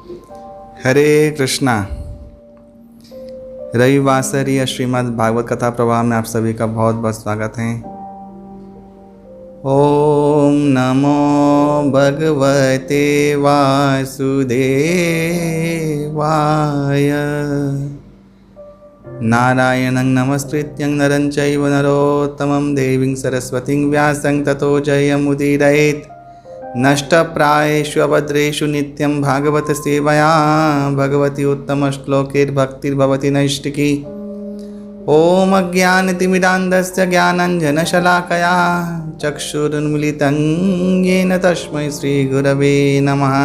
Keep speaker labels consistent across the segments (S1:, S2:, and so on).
S1: हरे कृष्णा। रविवासरीय श्रीमद् भागवत कथा प्रवाह में आप सभी का बहुत बहुत स्वागत है। ओम नमो भगवते वासुदेवाय। नारायणं नमस्कृत्यं नरं चैव नरोत्तमं देवीं सरस्वतीं व्यासं ततो जयमुदीरयेत्। नष्टप्रायेषु अभद्रेषु नित्यं भागवत सेवया भगवती उत्तमश्लोकैर्भक्तिर्भवति नैष्टिकी। ॐ अज्ञानतिमिरान्धस्य ज्ञानाञ्जनशलाकया चक्षुरुन्मीलितं येन तस्मै श्रीगुरवे नमः।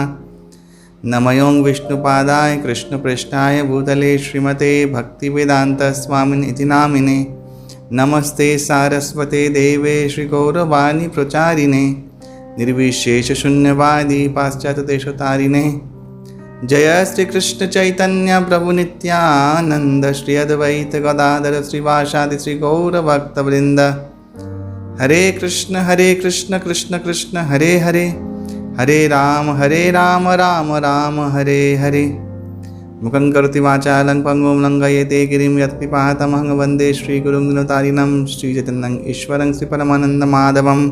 S1: नमो विष्णुपादाय कृष्णपृष्ठाय भूतले श्रीमते भक्तिवेदान्तस्वामिनिति नामिने। नमस्ते सारस्वते देवे श्रीगौरवाणी प्रचारिणे निर्विशेष शून्यवादी पाश्चात्य देशतारिणे। जय श्री कृष्ण चैतन्य प्रभु नित्यानंद श्री अद्वैत गदाधर श्रीवासादि श्री गौर भक्त वृंद। हरे कृष्ण कृष्ण कृष्ण हरे हरे, हरे राम राम राम हरे हरे। मुखं करोति वाचालं पंगुं लंघयते गिरिं यत्कृपातमहं वन्दे श्रीगुरुं दिनतारिणं श्रीचैतन्यं ईश्वरं श्रीपरमानन्दमाधवम्।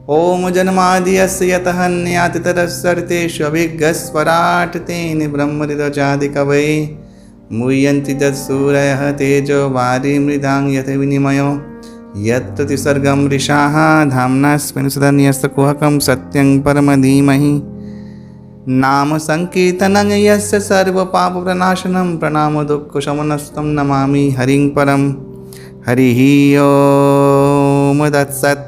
S1: ओम जन्माद्यस्य यतहन्यातितरस्सर्तेषु अभिज्ञस्वराट् तेन ब्रह्महृदयादिकवये मुह्यन्ति तत्सूरयः तेजो वारिमृदां यथा विनिमयो यत्र त्रिसर्गं मृषाः धाम्ना स्वेन सदा नियस्तकुहकं सत्यं परमधीमहि। नाम संकीर्तनं यस्य सर्वपापप्रणाशनं प्रणामो दुःखशमनस्तं नमामि हरिं परं। हरिः ओम तत्सत्।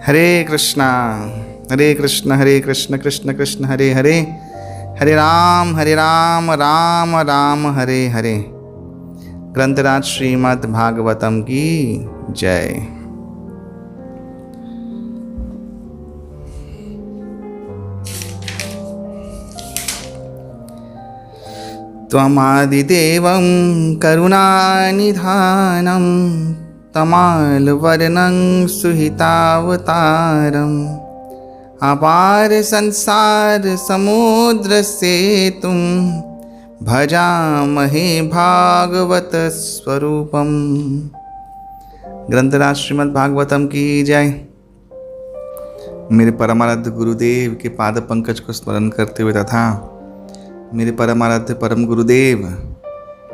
S1: हरे कृष्ण कृष्ण कृष्ण हरे हरे, हरे राम राम राम हरे हरे। ग्रंथराज श्रीमद् भागवतम की जय। त्वमादिदेवं करुणानिधानं तमालवर्णं सुहितावतारम् अपार संसार समुद्र सेतुं भजामहे भागवत स्वरूपम्। ग्रंथराज श्रीमद् भागवतम की जय। मेरे परमाराध्य गुरुदेव के पाद पंकज को स्मरण करते हुए तथा मेरे परमाराध्य परम गुरुदेव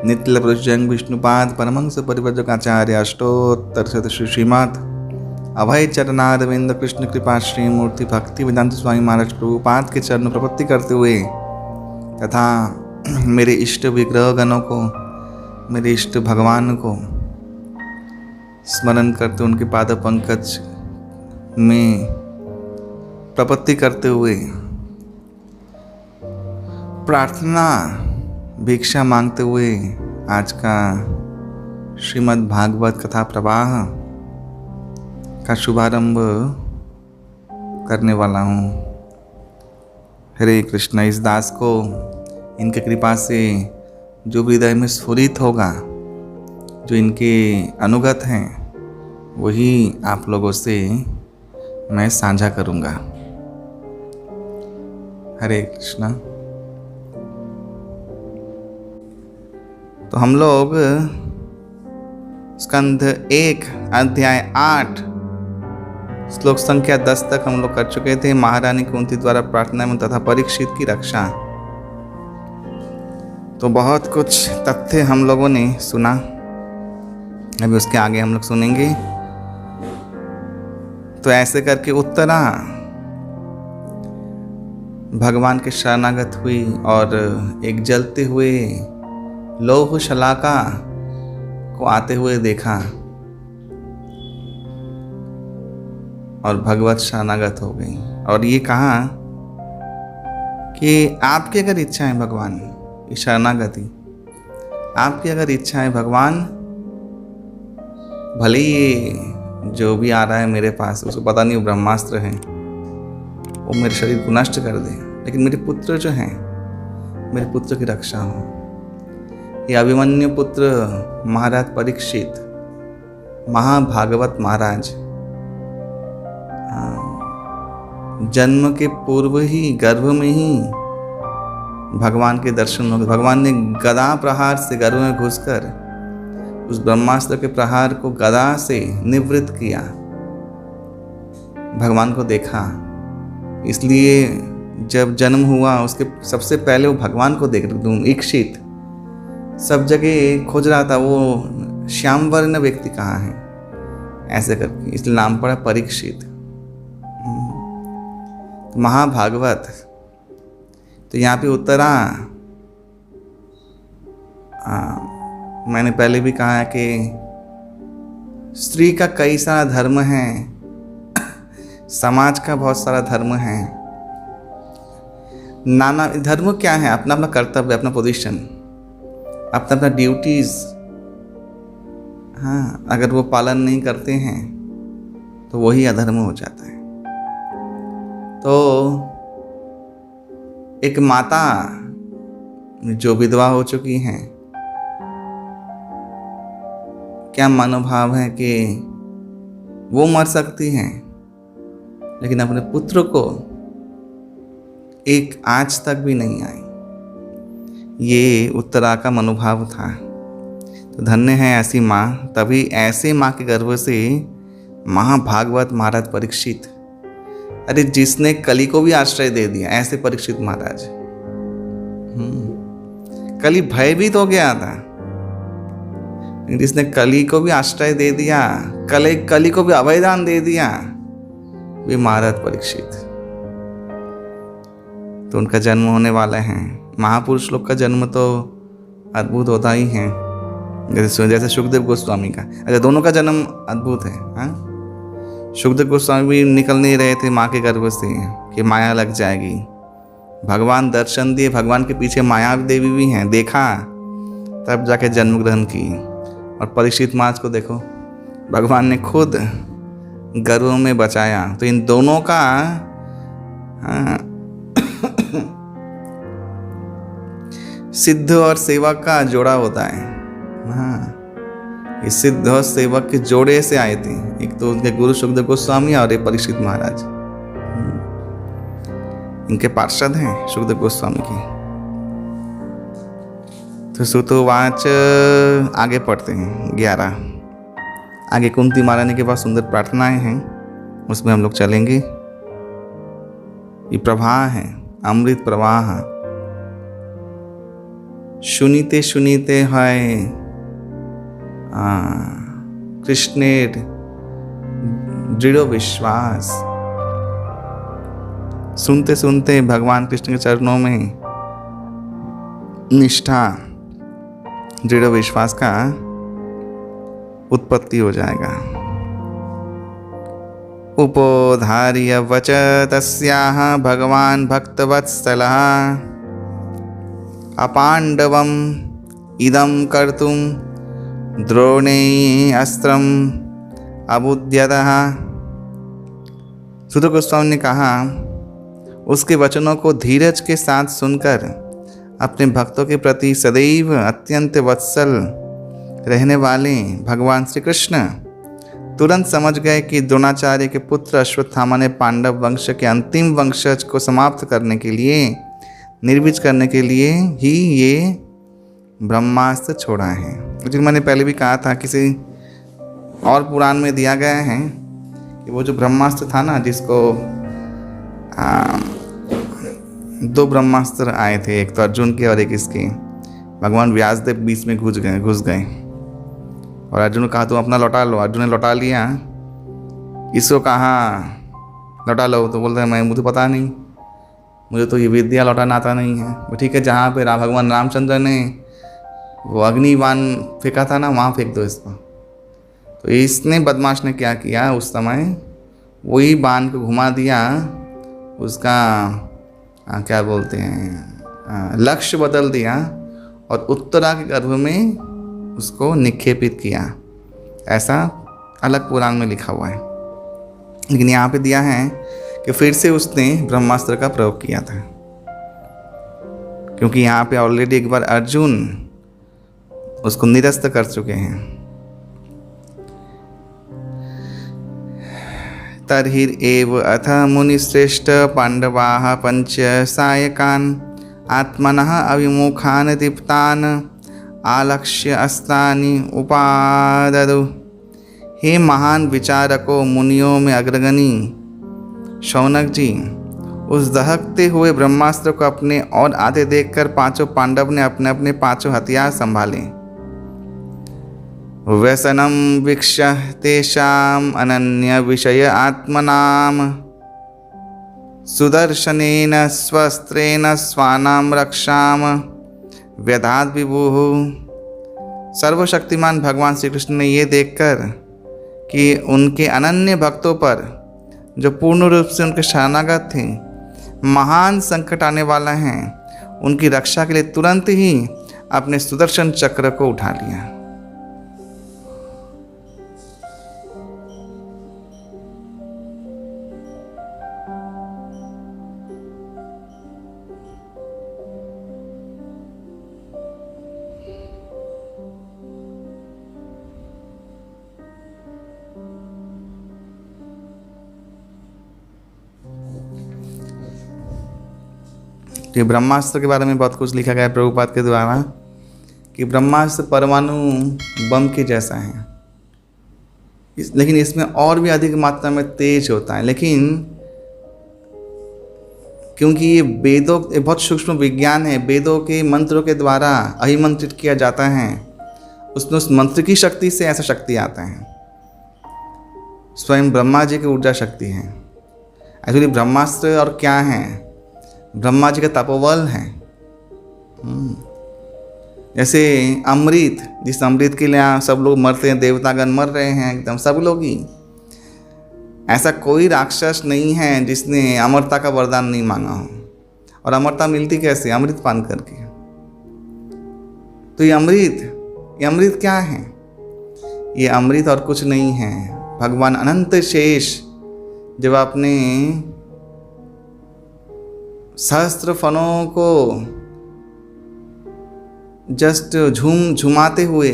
S1: नित्य पुरुष जंग विष्णुपाद परमहंस परिव्राजक आचार्य अष्टोत्तर शत श्रीमद् अभय चरणारविंद कृष्ण कृपा श्री मूर्ति भक्ति वेदांत स्वामी महाराज प्रभुपाद के चरण प्रपत्ति करते हुए तथा मेरे इष्ट विग्रह गणों को, मेरे इष्ट भगवान को स्मरण करते उनके पाद पंकज में प्रपत्ति करते हुए प्रार्थना भिक्षा मांगते हुए आज का श्रीमद् भागवत कथा प्रवाह का शुभारंभ करने वाला हूँ। हरे कृष्ण। इस दास को इनके कृपा से जो हृदय में स्फुरित होगा, जो इनके अनुगत हैं, वही आप लोगों से मैं साझा करूँगा। हरे कृष्ण। तो हम लोग स्कंध 1 अध्याय 8 श्लोक संख्या 10 तक हम लोग कर चुके थे। महारानी कुंती द्वारा प्रार्थना में तथा परीक्षित की रक्षा। तो बहुत कुछ तथ्य हम लोगों ने सुना, अभी उसके आगे हम लोग सुनेंगे। तो ऐसे करके उत्तरा भगवान के शरणागत हुई और एक जलते हुए लौह शलाका को आते हुए देखा और भगवत शरणागत हो गई और ये कहा कि आपकी अगर इच्छा है भगवान, ये शरणागति आपकी अगर इच्छा है भगवान, भले ये जो भी आ रहा है मेरे पास, उसको पता नहीं वो ब्रह्मास्त्र है, वो मेरे शरीर को नष्ट कर दे, लेकिन मेरे पुत्र जो हैं, मेरे पुत्र की रक्षा हो। ये अभिमन्यु पुत्र महाराज परीक्षित, महाभागवत महाराज जन्म के पूर्व ही गर्भ में ही भगवान के दर्शन हो गए। भगवान ने गदा प्रहार से गर्भ में घुसकर उस ब्रह्मास्त्र के प्रहार को गदा से निवृत्त किया। भगवान को देखा, इसलिए जब जन्म हुआ उसके सबसे पहले वो भगवान को देख रहा। इक्षित सब जगह खोज रहा था वो श्याम वर्ण व्यक्ति कहाँ है, ऐसे करके, इसलिए नाम पड़ा परीक्षित। महाभागवत तो यहाँ पे उत्तरा, मैंने पहले भी कहा है कि स्त्री का कई सारा धर्म है, समाज का बहुत सारा धर्म है। नाना धर्म क्या है? अपना अपना कर्तव्य, अपना पोजीशन, अपना अपना ड्यूटीज। हाँ, अगर वो पालन नहीं करते हैं तो वही अधर्म हो जाता है। तो एक माता जो विधवा हो चुकी हैं, क्या मनोभाव है कि वो मर सकती हैं लेकिन अपने पुत्र को एक आंच तक भी नहीं आई। ये उत्तरा का मनोभाव था। तो धन्य है ऐसी माँ, तभी ऐसे माँ के गर्भ से महाभागवत महाराज परीक्षित, अरे जिसने कली को भी आश्रय दे दिया, ऐसे परीक्षित महाराज। कली भयभीत हो गया था, जिसने कली को भी आश्रय दे दिया, कली को भी अभयदान दे दिया, वे महाराज परीक्षित। तो उनका जन्म होने वाला है। महापुरुष लोग का जन्म तो अद्भुत होता ही है, जैसे सुखदेव गोस्वामी का। अच्छा, दोनों का जन्म अद्भुत है। हाँ, सुखदेव गोस्वामी भी निकल नहीं रहे थे माँ के गर्भ से कि माया लग जाएगी। भगवान दर्शन दिए, भगवान के पीछे माया देवी भी हैं, देखा तब जाके जन्म ग्रहण की। और परीक्षित महाराज को देखो, भगवान ने खुद गर्भ में बचाया। तो इन दोनों का सिद्ध और सेवक का जोड़ा होता है। हाँ, ये सिद्ध और सेवक के जोड़े से आए थे। एक तो उनके गुरु सुखदेव गोस्वामी और एक परीक्षित महाराज, इनके पार्षद हैं सुखदेव गोस्वामी के। तो सुतोवाच आगे पढ़ते हैं 11। आगे कुंती महारानी के पास सुंदर प्रार्थनाएं हैं, उसमें हम लोग चलेंगे। ये प्रवाह है, अमृत प्रवाह। सुनीते सुनीते है कृष्णेर दृढ़ विश्वास। सुनते सुनते भगवान कृष्ण के चरणों में निष्ठा, दृढ़ विश्वास का उत्पत्ति हो जाएगा। उपोधार्य वच तस्याः भगवान भक्तवत्सलः अपांडवम इदं कर्तुम द्रोणे अस्त्रम अबुध्यतः। सुत गोस्वामी ने कहा, उसके वचनों को धीरज के साथ सुनकर अपने भक्तों के प्रति सदैव अत्यंत वत्सल रहने वाले भगवान श्री कृष्ण तुरंत समझ गए कि द्रोणाचार्य के पुत्र अश्वत्थामा ने पांडव वंश के अंतिम वंशज को समाप्त करने के लिए, निर्वीज करने के लिए ही ये ब्रह्मास्त्र छोड़ा है। लेकिन मैंने पहले भी कहा था, किसी और पुराण में दिया गया है कि वो जो ब्रह्मास्त्र था ना, जिसको 2 ब्रह्मास्त्र आए थे, एक तो अर्जुन के और एक इसके, भगवान व्यासदेव बीच में घुस गए और अर्जुन ने कहा तुम अपना लौटा लो। अर्जुन ने लौटा लिया, इसको कहा लौटा लो, तो बोलते हैं मैं, मुझे पता नहीं, मुझे तो ये विद्या लौटाना आता नहीं है। वो ठीक है, जहाँ पे भगवान रामचंद्र ने वो अग्निबाण फेंका था ना, वहाँ फेंक दो इसको। तो इसने, बदमाश ने क्या किया, उस समय वही बाण को घुमा दिया, उसका क्या बोलते हैं, लक्ष्य बदल दिया और उत्तरा के गर्भ में उसको निक्षेपित किया। ऐसा अलग पुराण में लिखा हुआ है, लेकिन यहाँ पे दिया है कि फिर से उसने ब्रह्मास्त्र का प्रयोग किया था, क्योंकि यहाँ पे ऑलरेडी एक बार अर्जुन उसको निरस्त कर चुके हैं। तर्हिर एव अथ मुनिश्रेष्ठ पांडवाः पंच सायकान् आत्मनः अविमुखान् दीप्तान् आलक्ष्य अस्त्राणि उपाददु। हे महान विचारकों, मुनियों में अग्रगणी शौनक जी, उस दहकते हुए ब्रह्मास्त्र को अपने और आधे देखकर पांचों पांडव ने अपने अपने पांचों हथियार संभाले। व्यसनम वीक्ष्य तेषाम अनन्य विषय आत्मनाम सुदर्शनेन स्वस्त्रेण स्वानाम रक्षाम व्यधात विभुः। सर्वशक्तिमान भगवान श्री कृष्ण ने ये देखकर कि उनके अनन्य भक्तों पर, जो पूर्ण रूप से उनके शरणागत थे, महान संकट आने वाला है, उनकी रक्षा के लिए तुरंत ही अपने सुदर्शन चक्र को उठा लिया। ये ब्रह्मास्त्र के बारे में बहुत कुछ लिखा गया है प्रभुपाद के द्वारा कि ब्रह्मास्त्र परमाणु बम के जैसा है, लेकिन इसमें और भी अधिक मात्रा में तेज होता है। लेकिन क्योंकि ये वेदों, ये बहुत सूक्ष्म विज्ञान है, वेदों के मंत्रों के द्वारा अभिमंत्रित किया जाता है, उसमें उस मंत्र की शक्ति से ऐसा शक्ति आता है। स्वयं ब्रह्मा जी की ऊर्जा शक्ति है। एक्चुअली ब्रह्मास्त्र और क्या है, ब्रह्मा जी का तपोबल है। जैसे अमृत, जिस अमृत के लिए सब लोग मरते हैं, देवतागण मर रहे हैं एकदम सब लोग ही, ऐसा कोई राक्षस नहीं है जिसने अमरता का वरदान नहीं मांगा हो। और अमरता मिलती कैसे? अमृत पान करके। तो ये अमृत क्या है? ये अमृत और कुछ नहीं है, भगवान अनंत शेष जब आपने सहस्त्र फनों को जस्ट झुमाते हुए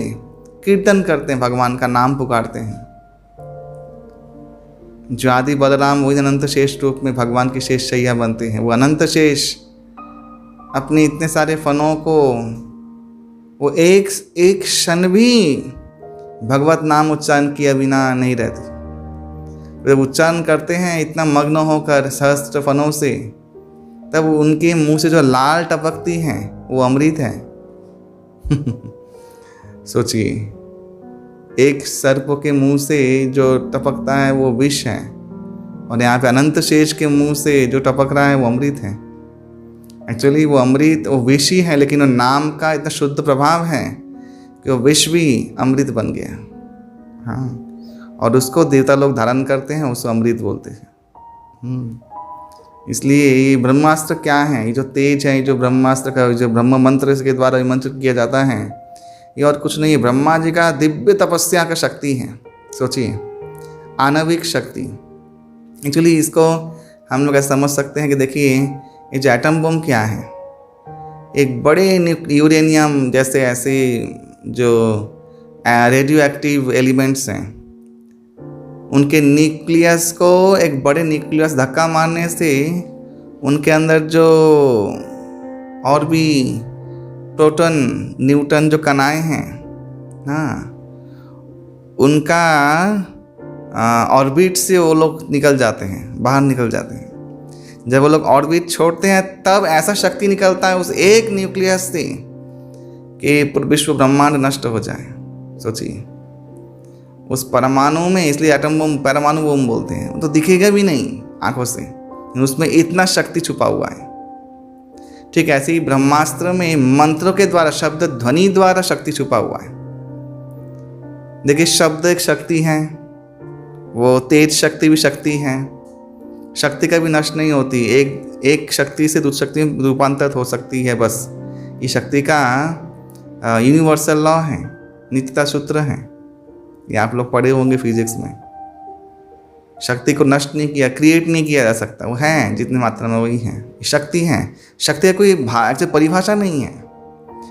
S1: कीर्तन करते हैं, भगवान का नाम पुकारते हैं, जो आदि बलराम वही अनंत शेष रूप में भगवान की शेष शैया बनते हैं। वो अनंत शेष अपने इतने सारे फनों को वो एक क्षण भी भगवत नाम उच्चारण किए बिना नहीं रहते। जब उच्चारण करते हैं इतना मग्न होकर सहस्त्र फनों से, तब उनके मुंह से जो लाल टपकती हैं वो अमृत है। सोचिए, एक सर्प के मुंह से जो टपकता है वो विष है, और यहाँ पे अनंत शेष के मुंह से जो टपक रहा है वो अमृत है। एक्चुअली वो अमृत, वो विष ही है, लेकिन वो नाम का इतना शुद्ध प्रभाव है कि वो विष भी अमृत बन गया। हाँ, और उसको देवता लोग धारण करते हैं, उसको अमृत बोलते हैं। इसलिए ये ब्रह्मास्त्र क्या है? ये जो तेज है, ये जो ब्रह्मास्त्र का, जो ब्रह्म मंत्र के द्वारा विमंत्रित किया जाता है, ये और कुछ नहीं है, ब्रह्मा जी का दिव्य तपस्या का शक्ति है। सोचिए, आणविक शक्ति। एक्चुअली इसको हम लोग ऐसा समझ सकते हैं कि देखिए, ये जो एटम बम क्या है, एक बड़े यूरेनियम जैसे ऐसे जो रेडियो एक्टिव एलिमेंट्स हैं, उनके न्यूक्लियस को एक बड़े न्यूक्लियस धक्का मारने से उनके अंदर जो और भी प्रोटॉन न्यूट्रॉन जो कणाएं हैं, हाँ, उनका ऑर्बिट से वो लोग निकल जाते हैं, बाहर निकल जाते हैं। जब वो लोग ऑर्बिट छोड़ते हैं तब ऐसा शक्ति निकलता है उस एक न्यूक्लियस से कि पूरा विश्व ब्रह्मांड नष्ट हो जाए। सोचिए, उस परमाणु में, इसलिए एटम बम परमाणु बम बोलते हैं, वो तो दिखेगा भी नहीं आंखों से, उसमें इतना शक्ति छुपा हुआ है। ठीक ऐसे ही ब्रह्मास्त्र में मंत्रों के द्वारा, शब्द ध्वनि द्वारा शक्ति छुपा हुआ है। देखिए, शब्द एक शक्ति है, वो तेज शक्ति भी शक्ति है, शक्ति कभी नष्ट नहीं होती, एक शक्ति से दूसरी शक्ति में रूपांतरित हो सकती है। बस ये शक्ति का यूनिवर्सल लॉ है, नित्यता सूत्र है, ये आप लोग पढ़े होंगे फिजिक्स में। शक्ति को नष्ट नहीं किया, क्रिएट नहीं किया जा सकता, वो है जितनी मात्रा में वही है, शक्ति है। शक्ति का कोई परिभाषा नहीं है,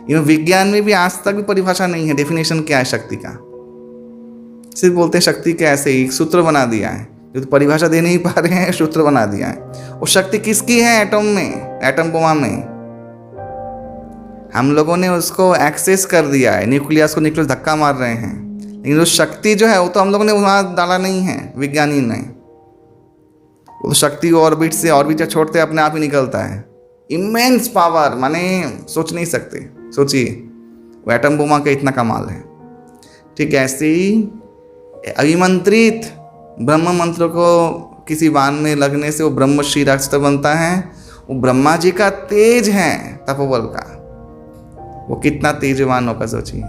S1: इवन विज्ञान में भी आज तक भी परिभाषा नहीं है, डेफिनेशन क्या है शक्ति का। सिर्फ बोलते हैं शक्ति के ऐसे ही एक सूत्र बना दिया है, जो तो परिभाषा दे नहीं पा रहे हैं, सूत्र बना दिया है। वो शक्ति किसकी है? एटम में, एटम बोमा में। हम लोगों ने उसको एक्सेस कर दिया है, न्यूक्लियस को न्यूक्लियस धक्का मार रहे हैं, लेकिन उस शक्ति जो है वो तो हम लोगों ने वहाँ डाला नहीं है, विज्ञानी ने। वो शक्ति ऑर्बिट से ऑर्बिट छोड़ते अपने आप ही निकलता है। इमेंस पावर, माने सोच नहीं सकते। सोचिए वो एटम बोमा का इतना कमाल है। ठीक है, ऐसे ही अभिमंत्रित ब्रह्म मंत्र को किसी बाण में लगने से वो ब्रह्मश्री अस्त्र बनता है। वो ब्रह्मा जी का तेज है, तपोबल का, वो कितना तेजवान होगा सोचिए।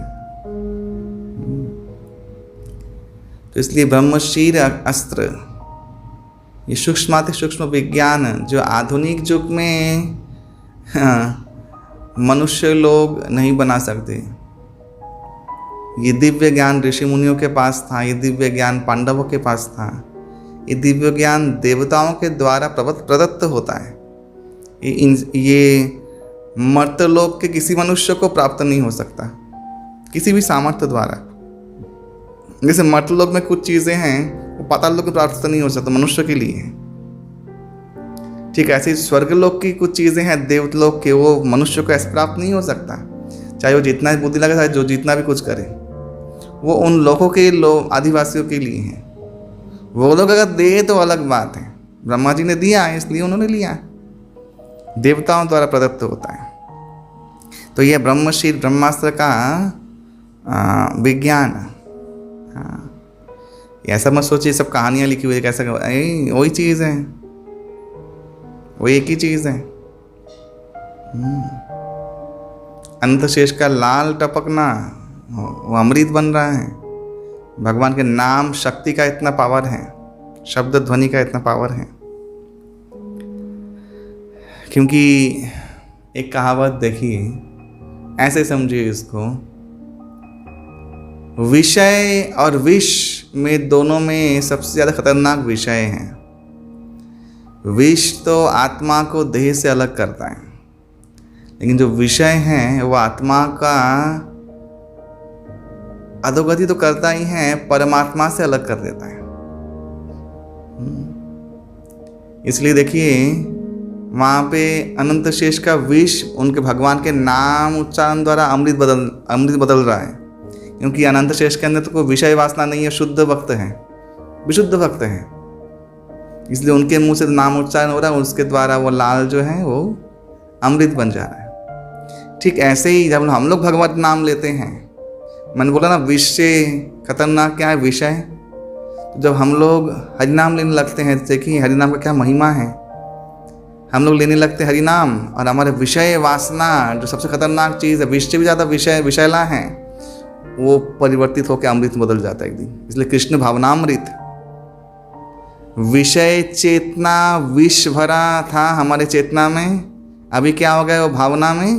S1: तो इसलिए ब्रह्मशीर अस्त्र, ये सूक्ष्माति सूक्ष्म विज्ञान जो आधुनिक युग में मनुष्य लोग नहीं बना सकते। ये दिव्य ज्ञान ऋषि मुनियों के पास था, ये दिव्य ज्ञान पांडवों के पास था, ये दिव्य ज्ञान देवताओं के द्वारा प्रदत्त होता है। ये मर्तलोक के किसी मनुष्य को प्राप्त नहीं हो सकता किसी भी सामर्थ्य द्वारा। जैसे मर्तलोक में कुछ चीज़ें हैं वो पाताल लोक में प्राप्त नहीं हो सकता, मनुष्य के लिए है। ठीक है, ऐसे स्वर्गलोक की कुछ चीज़ें हैं देवलोक के, वो मनुष्य को ऐसे प्राप्त नहीं हो सकता, चाहे वो जितना बुद्धि लगे, चाहे जो जितना भी कुछ करे। वो उन लोगों के आदिवासियों के लिए हैं। वो लोग अगर दे तो अलग बात है, ब्रह्मा जी ने दिया है इसलिए उन्होंने लिया, देवताओं द्वारा प्रदत्त होता है। तो यह ब्रह्मशील ब्रह्मास्त्र का विज्ञान। हाँ, ऐसा मत सोचिए सब कहानियाँ लिखी हुई है कैसा, वही चीज़ है, वही एक ही चीज़ है। अंतशेष का लाल टपकना, वो अमृत बन रहा है। भगवान के नाम शक्ति का इतना पावर है, शब्द ध्वनि का इतना पावर है। क्योंकि एक कहावत देखिए, ऐसे समझिए इसको, विषय और विष में दोनों में सबसे ज़्यादा खतरनाक विषय है। विष तो आत्मा को देह से अलग करता है, लेकिन जो विषय है वो आत्मा का अधोगति तो करता ही है, परमात्मा से अलग कर देता है। इसलिए देखिए वहाँ पे अनंत शेष का विष उनके भगवान के नाम उच्चारण द्वारा अमृत बदल रहा है। क्योंकि अनंत शेष के अंदर तो कोई विषय वासना नहीं है, शुद्ध भक्त है, विशुद्ध भक्त है, इसलिए उनके मुंह से नाम उच्चारण हो रहा है, उसके द्वारा वो लाल जो है वो अमृत बन जा रहा है। ठीक ऐसे ही जब हम लोग भगवत नाम लेते हैं, मैंने बोला ना विष से खतरनाक क्या है विषय। तो जब हम लोग हरिनाम लेने लगते हैं, देखिए हरिनाम का क्या महिमा है। हम लोग लेने लगते हैं हरिनाम और हमारे विषय वासना जो सबसे खतरनाक चीज़ है, विष से भी ज़्यादा विषयला है, वो परिवर्तित होकर अमृत में बदल जाता है एक दिन। इसलिए कृष्ण भावनामृत, विषय चेतना विष भरा था हमारे चेतना में, अभी क्या हो गया, वो भावना में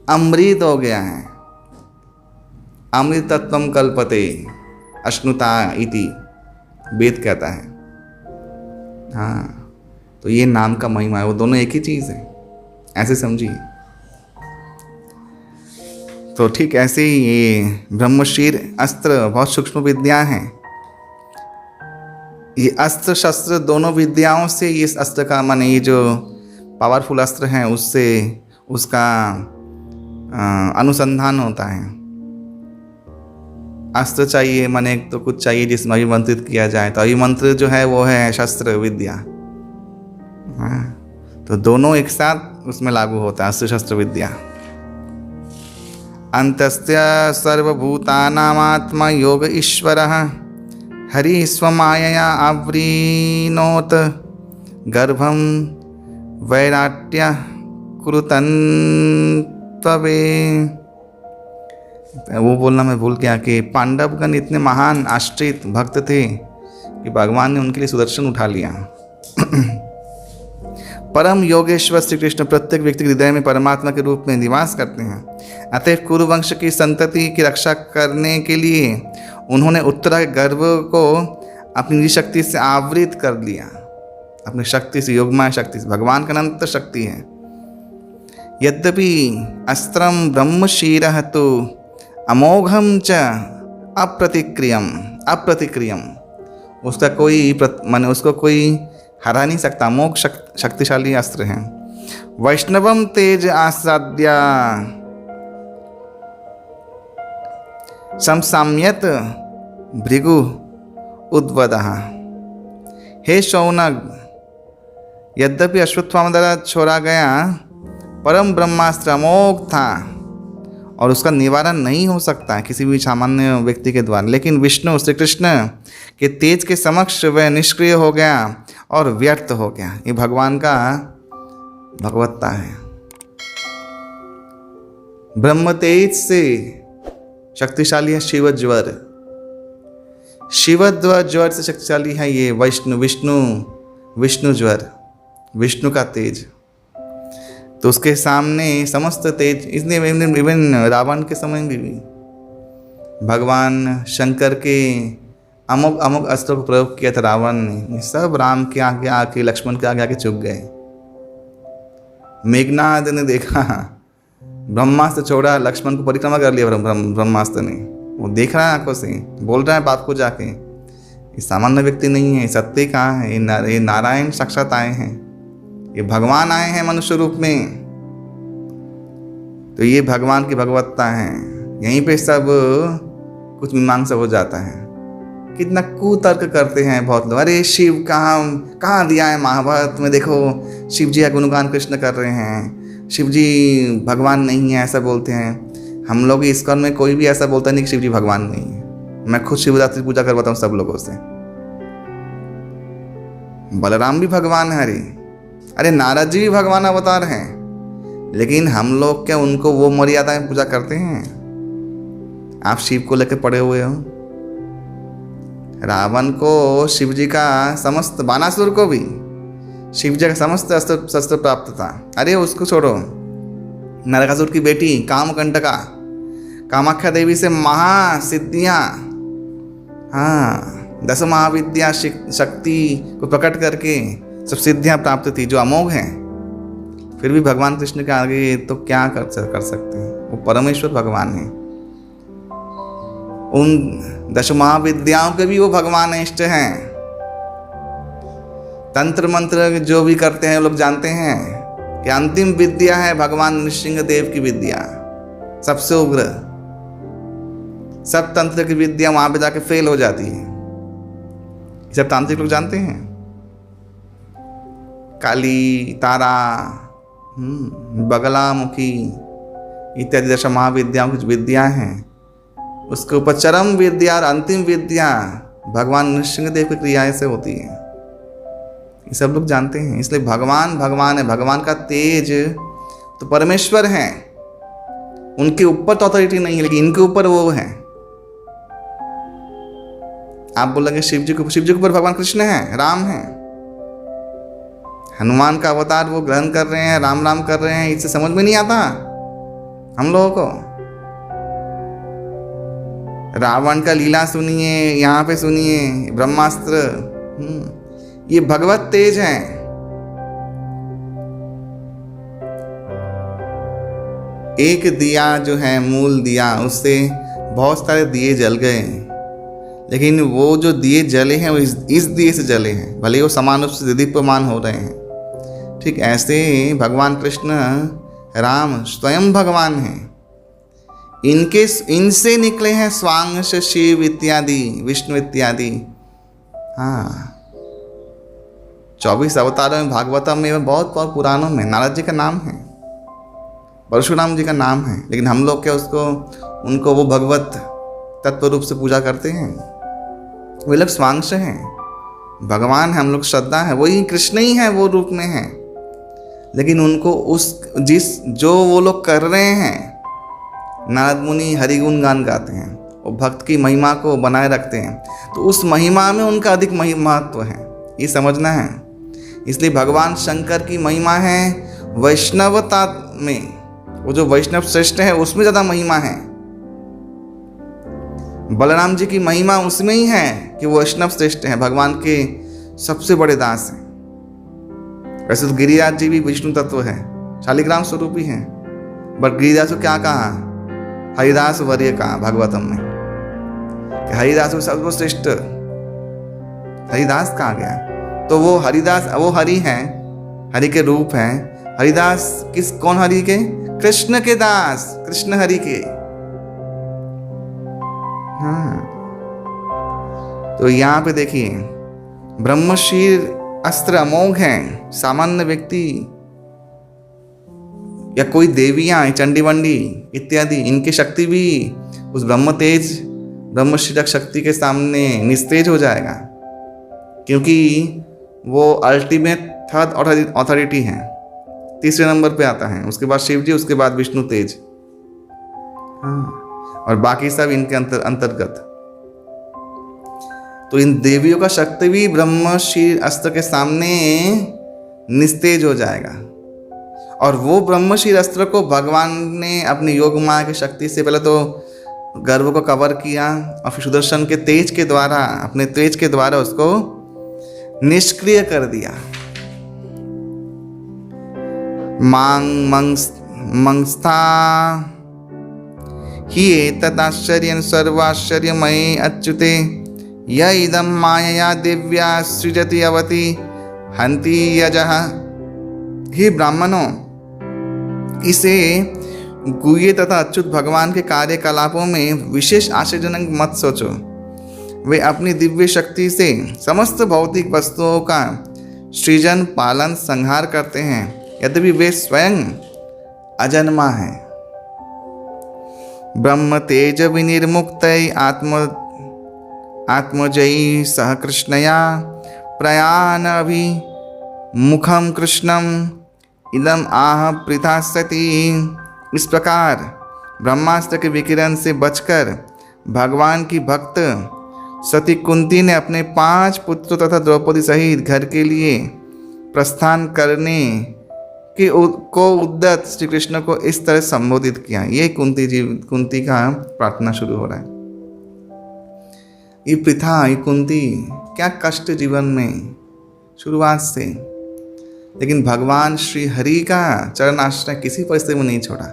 S1: अमृत हो गया है। अमृतत्वम कल्पते अश्नुता इति वेद कहता है। हाँ, तो ये नाम का महिमा है, वो दोनों एक ही चीज़ है, ऐसे समझिए। तो ठीक ऐसे ही ये ब्रह्मशीर अस्त्र बहुत सूक्ष्म विद्या है। ये अस्त्र शस्त्र दोनों विद्याओं से ये अस्त्र का माने ये जो पावरफुल अस्त्र हैं उससे उसका अनुसंधान होता है। अस्त्र चाहिए माने तो कुछ चाहिए जिसमें अभिमंत्रित किया जाए, तो अभिमंत्र जो है वो है शस्त्र विद्या। हाँ, तो दोनों एक साथ उसमें लागू होता है, अस्त्र शस्त्र विद्या। अंतस्य सर्वभूतानामात्मा योग ईश्वरः हरि स्वमायया आवृणोत गर्भं वैराट्य कुरुतन्त्वे। वो बोलना मैं भूल गया कि पांडवगण इतने महान आश्रित भक्त थे कि भगवान ने उनके लिए सुदर्शन उठा लिया। परम योगेश्वर श्री कृष्ण प्रत्येक व्यक्ति के हृदय में परमात्मा के रूप में निवास करते हैं। अतः कुरुवंश की संतति की रक्षा करने के लिए उन्होंने उत्तरा के गर्भ को अपनी शक्ति से आवृत कर लिया, अपनी शक्ति से, योगमाया शक्ति से। भगवान का अनंत शक्ति है। यद्यपि अस्त्रम ब्रह्मशीरः तो अमोघम च अप्रतिक्रियम, उसका कोई माने उसको कोई हरा नहीं सकता, अमोघ शक्तिशाली अस्त्र है। वैष्णवम तेज आसाद्या समसाम्यत भृगु उद्वदः। हे शौनक, यद्यपि अश्वत्थामा द्वारा छोड़ा गया परम ब्रह्मास्त्र अमोघ था और उसका निवारण नहीं हो सकता किसी भी सामान्य व्यक्ति के द्वारा, लेकिन विष्णु श्री कृष्ण के तेज के समक्ष वह निष्क्रिय हो गया और व्यर्थ हो गया। ये भगवान का भगवत्ता है। ब्रह्म तेज से शक्तिशाली है शिव ज्वर। शिव ज्वर से शक्तिशाली है ये विष्णु ज्वर, विष्णु का तेज। तो उसके सामने समस्त तेज, इसलिए इवन रावण के समय में भी भगवान शंकर के अमुक अस्त्रों का प्रयोग किया था रावण ने। सब राम के आगे आके, लक्ष्मण के आगे आके चुक गए। मेघनाद ने देखा, ब्रह्मास्त्र छोड़ा, लक्ष्मण को परिक्रमा कर लिया ब्रह्मास्त्र ने। वो देख रहा है आंखों से, बोल रहा है बाप को जाके, ये सामान्य व्यक्ति नहीं है, सत्य कहाँ है, ये नारायण साक्षात आए हैं, ये भगवान आए हैं मनुष्य रूप में। तो ये भगवान की भगवत्ता है। यहीं पे सब कुछ मीमांसा हो जाता है। कितना कुतर्क करते हैं बहुत लोग, अरे शिव कहाँ दिया है महाभारत में, देखो शिव जी का गुणगान कृष्ण कर रहे हैं, शिव जी भगवान नहीं है ऐसा बोलते हैं। हम लोग इस्कॉन में कोई भी ऐसा बोलता नहीं कि शिव जी भगवान नहीं है। मैं खुद शिवरात्रि पूजा करवाता हूँ सब लोगों से। बलराम भी भगवान है, अरे नारद जी भी भगवान अवतार हैं, लेकिन हम लोग क्या उनको वो मर्यादाएं पूजा करते हैं? आप शिव को लेकर पड़े हुए हो। रावण को शिव जी का समस्त, बानासुर को भी शिव जी का समस्त शस्त्र प्राप्त था। अरे उसको छोड़ो, नरकासुर की बेटी कामकंटका, कामाख्या देवी से महासिद्धियाँ, हाँ 10 महाविद्या शक्ति को प्रकट करके सब सिद्धियाँ प्राप्त थी जो अमोघ हैं। फिर भी भगवान कृष्ण के आगे तो क्या कर सकते हैं? वो परमेश्वर भगवान हैं। उन 10 महाविद्याओं के भी वो भगवान इष्ट हैं। तंत्र मंत्र जो भी करते हैं वो लोग जानते हैं कि अंतिम विद्या है भगवान नृसिंह देव की विद्या, सबसे उग्र। सब तंत्र की विद्या वहां पे जाके फेल हो जाती है। सब तांत्रिक लोग जानते हैं। काली, तारा, बगलामुखी इत्यादि 10 महाविद्याओं की विद्या हैं, उसके ऊपर चरम विद्या और अंतिम विद्या भगवान नृसिंह देव की क्रियाएं से होती है। ये सब लोग जानते हैं। इसलिए भगवान भगवान है। भगवान का तेज तो परमेश्वर हैं, उनके ऊपर तो अथॉरिटी नहीं है, लेकिन इनके ऊपर वो है। आप बोलेंगे शिव जी के ऊपर भगवान कृष्ण हैं, राम हैं, हनुमान का अवतार वो ग्रहण कर रहे हैं, राम राम कर रहे हैं। इससे समझ में नहीं आता हम लोगों को। रावण का लीला सुनिए, यहाँ पे सुनिए ब्रह्मास्त्र। ये भगवत तेज है। एक दिया जो है मूल दिया, उससे बहुत सारे दिए जल गए, लेकिन वो जो दिए जले हैं वो इस दिए से जले हैं, भले वो समान रूप से दीप्यमान हो रहे हैं। ठीक ऐसे भगवान कृष्ण राम स्वयं भगवान हैं। इनसे निकले हैं स्वांश, शिव इत्यादि, विष्णु इत्यादि। हाँ 24 अवतारों में, भागवतम में, बहुत पुराणों में नारद जी का नाम है, परशुराम जी का नाम है, लेकिन हम लोग क्या उनको वो भगवत तत्व रूप से पूजा करते हैं। वे लोग स्वांश हैं, भगवान है, हम लोग श्रद्धा है, वही कृष्ण ही है, वो रूप में है। लेकिन उनको जो वो लोग कर रहे हैं, नारद मुनि हरिगुण गान गाते हैं, वो भक्त की महिमा को बनाए रखते हैं, तो उस महिमा में उनका अधिक महत्व है, ये समझना है। इसलिए भगवान शंकर की महिमा है वैष्णवता में, वो जो वैष्णव श्रेष्ठ है उसमें ज़्यादा महिमा है। बलराम जी की महिमा उसमें ही है कि वो वैष्णव श्रेष्ठ है, भगवान के सबसे बड़े दास हैं। वैसे तो गिरिराज जी भी विष्णु तत्व है, शालिग्राम स्वरूप ही है, बट गिरिराज को क्या कहा? हरिदास वर्य कहा भागवतम में, कि हरिदास को सर्वश्रेष्ठ हरिदास कहा गया। तो वो हरिदास, वो हरि हैं, हरि के रूप हैं। हरिदास कौन हरि के? कृष्ण के दास, कृष्ण हरि के। हाँ, तो यहाँ पे देखिए, ब्रह्मशील अस्त्र अमोघ हैं। सामान्य व्यक्ति या कोई देवियां, चंडी वंडी इत्यादि, इनकी शक्ति भी उस ब्रह्म तेज, ब्रह्मशीलक शक्ति के सामने निस्तेज हो जाएगा, क्योंकि वो अल्टीमेट थर्ड अथॉरिटी है, तीसरे नंबर पे आता है। उसके बाद शिव जी, उसके बाद विष्णु तेज, हाँ, और बाकी सब इनके अंतर्गत। तो इन देवियों का शक्ति भी ब्रह्मशील अस्त्र के सामने निस्तेज हो जाएगा। और वो ब्रह्मशील अस्त्र को भगवान ने अपनी योग माया की शक्ति से पहले तो गर्भ को कवर किया, और फिर सुदर्शन के तेज के द्वारा, अपने तेज के द्वारा उसको निष्क्रिय कर दिया। मंगस्था ही एतदाश्चर्यं सर्वाश्चर्यमये अच्युते य इदं मायया दिव्या सृजति अवति हन्ति यजः। हे ब्राह्मणों, इसे गुह्य तथा अच्युत भगवान के कार्यकलापों में विशेष आश्चर्यजनक मत सोचो। वे अपनी दिव्य शक्ति से समस्त भौतिक वस्तुओं का सृजन, पालन, संहार करते हैं, यद्यपि वे स्वयं अजन्मा हैं। ब्रह्म तेज विनिर्मुक्त आत्मजयी सह कृष्णया प्रयाण मुखम कृष्णम इदम आह पृथा सती। इस प्रकार ब्रह्मास्त्र के विकिरण से बचकर भगवान की भक्त सती कुंती ने अपने 5 पुत्रों तथा द्रौपदी सहित घर के लिए प्रस्थान करने को उद्यत श्री कृष्ण को इस तरह संबोधित किया। ये कुंती का प्रार्थना शुरू हो रहा है। ये पृथा, ये कुंती, क्या कष्ट जीवन में शुरुआत से, लेकिन भगवान श्री हरि का चरण आश्रय किसी परिस्थिति में नहीं छोड़ा।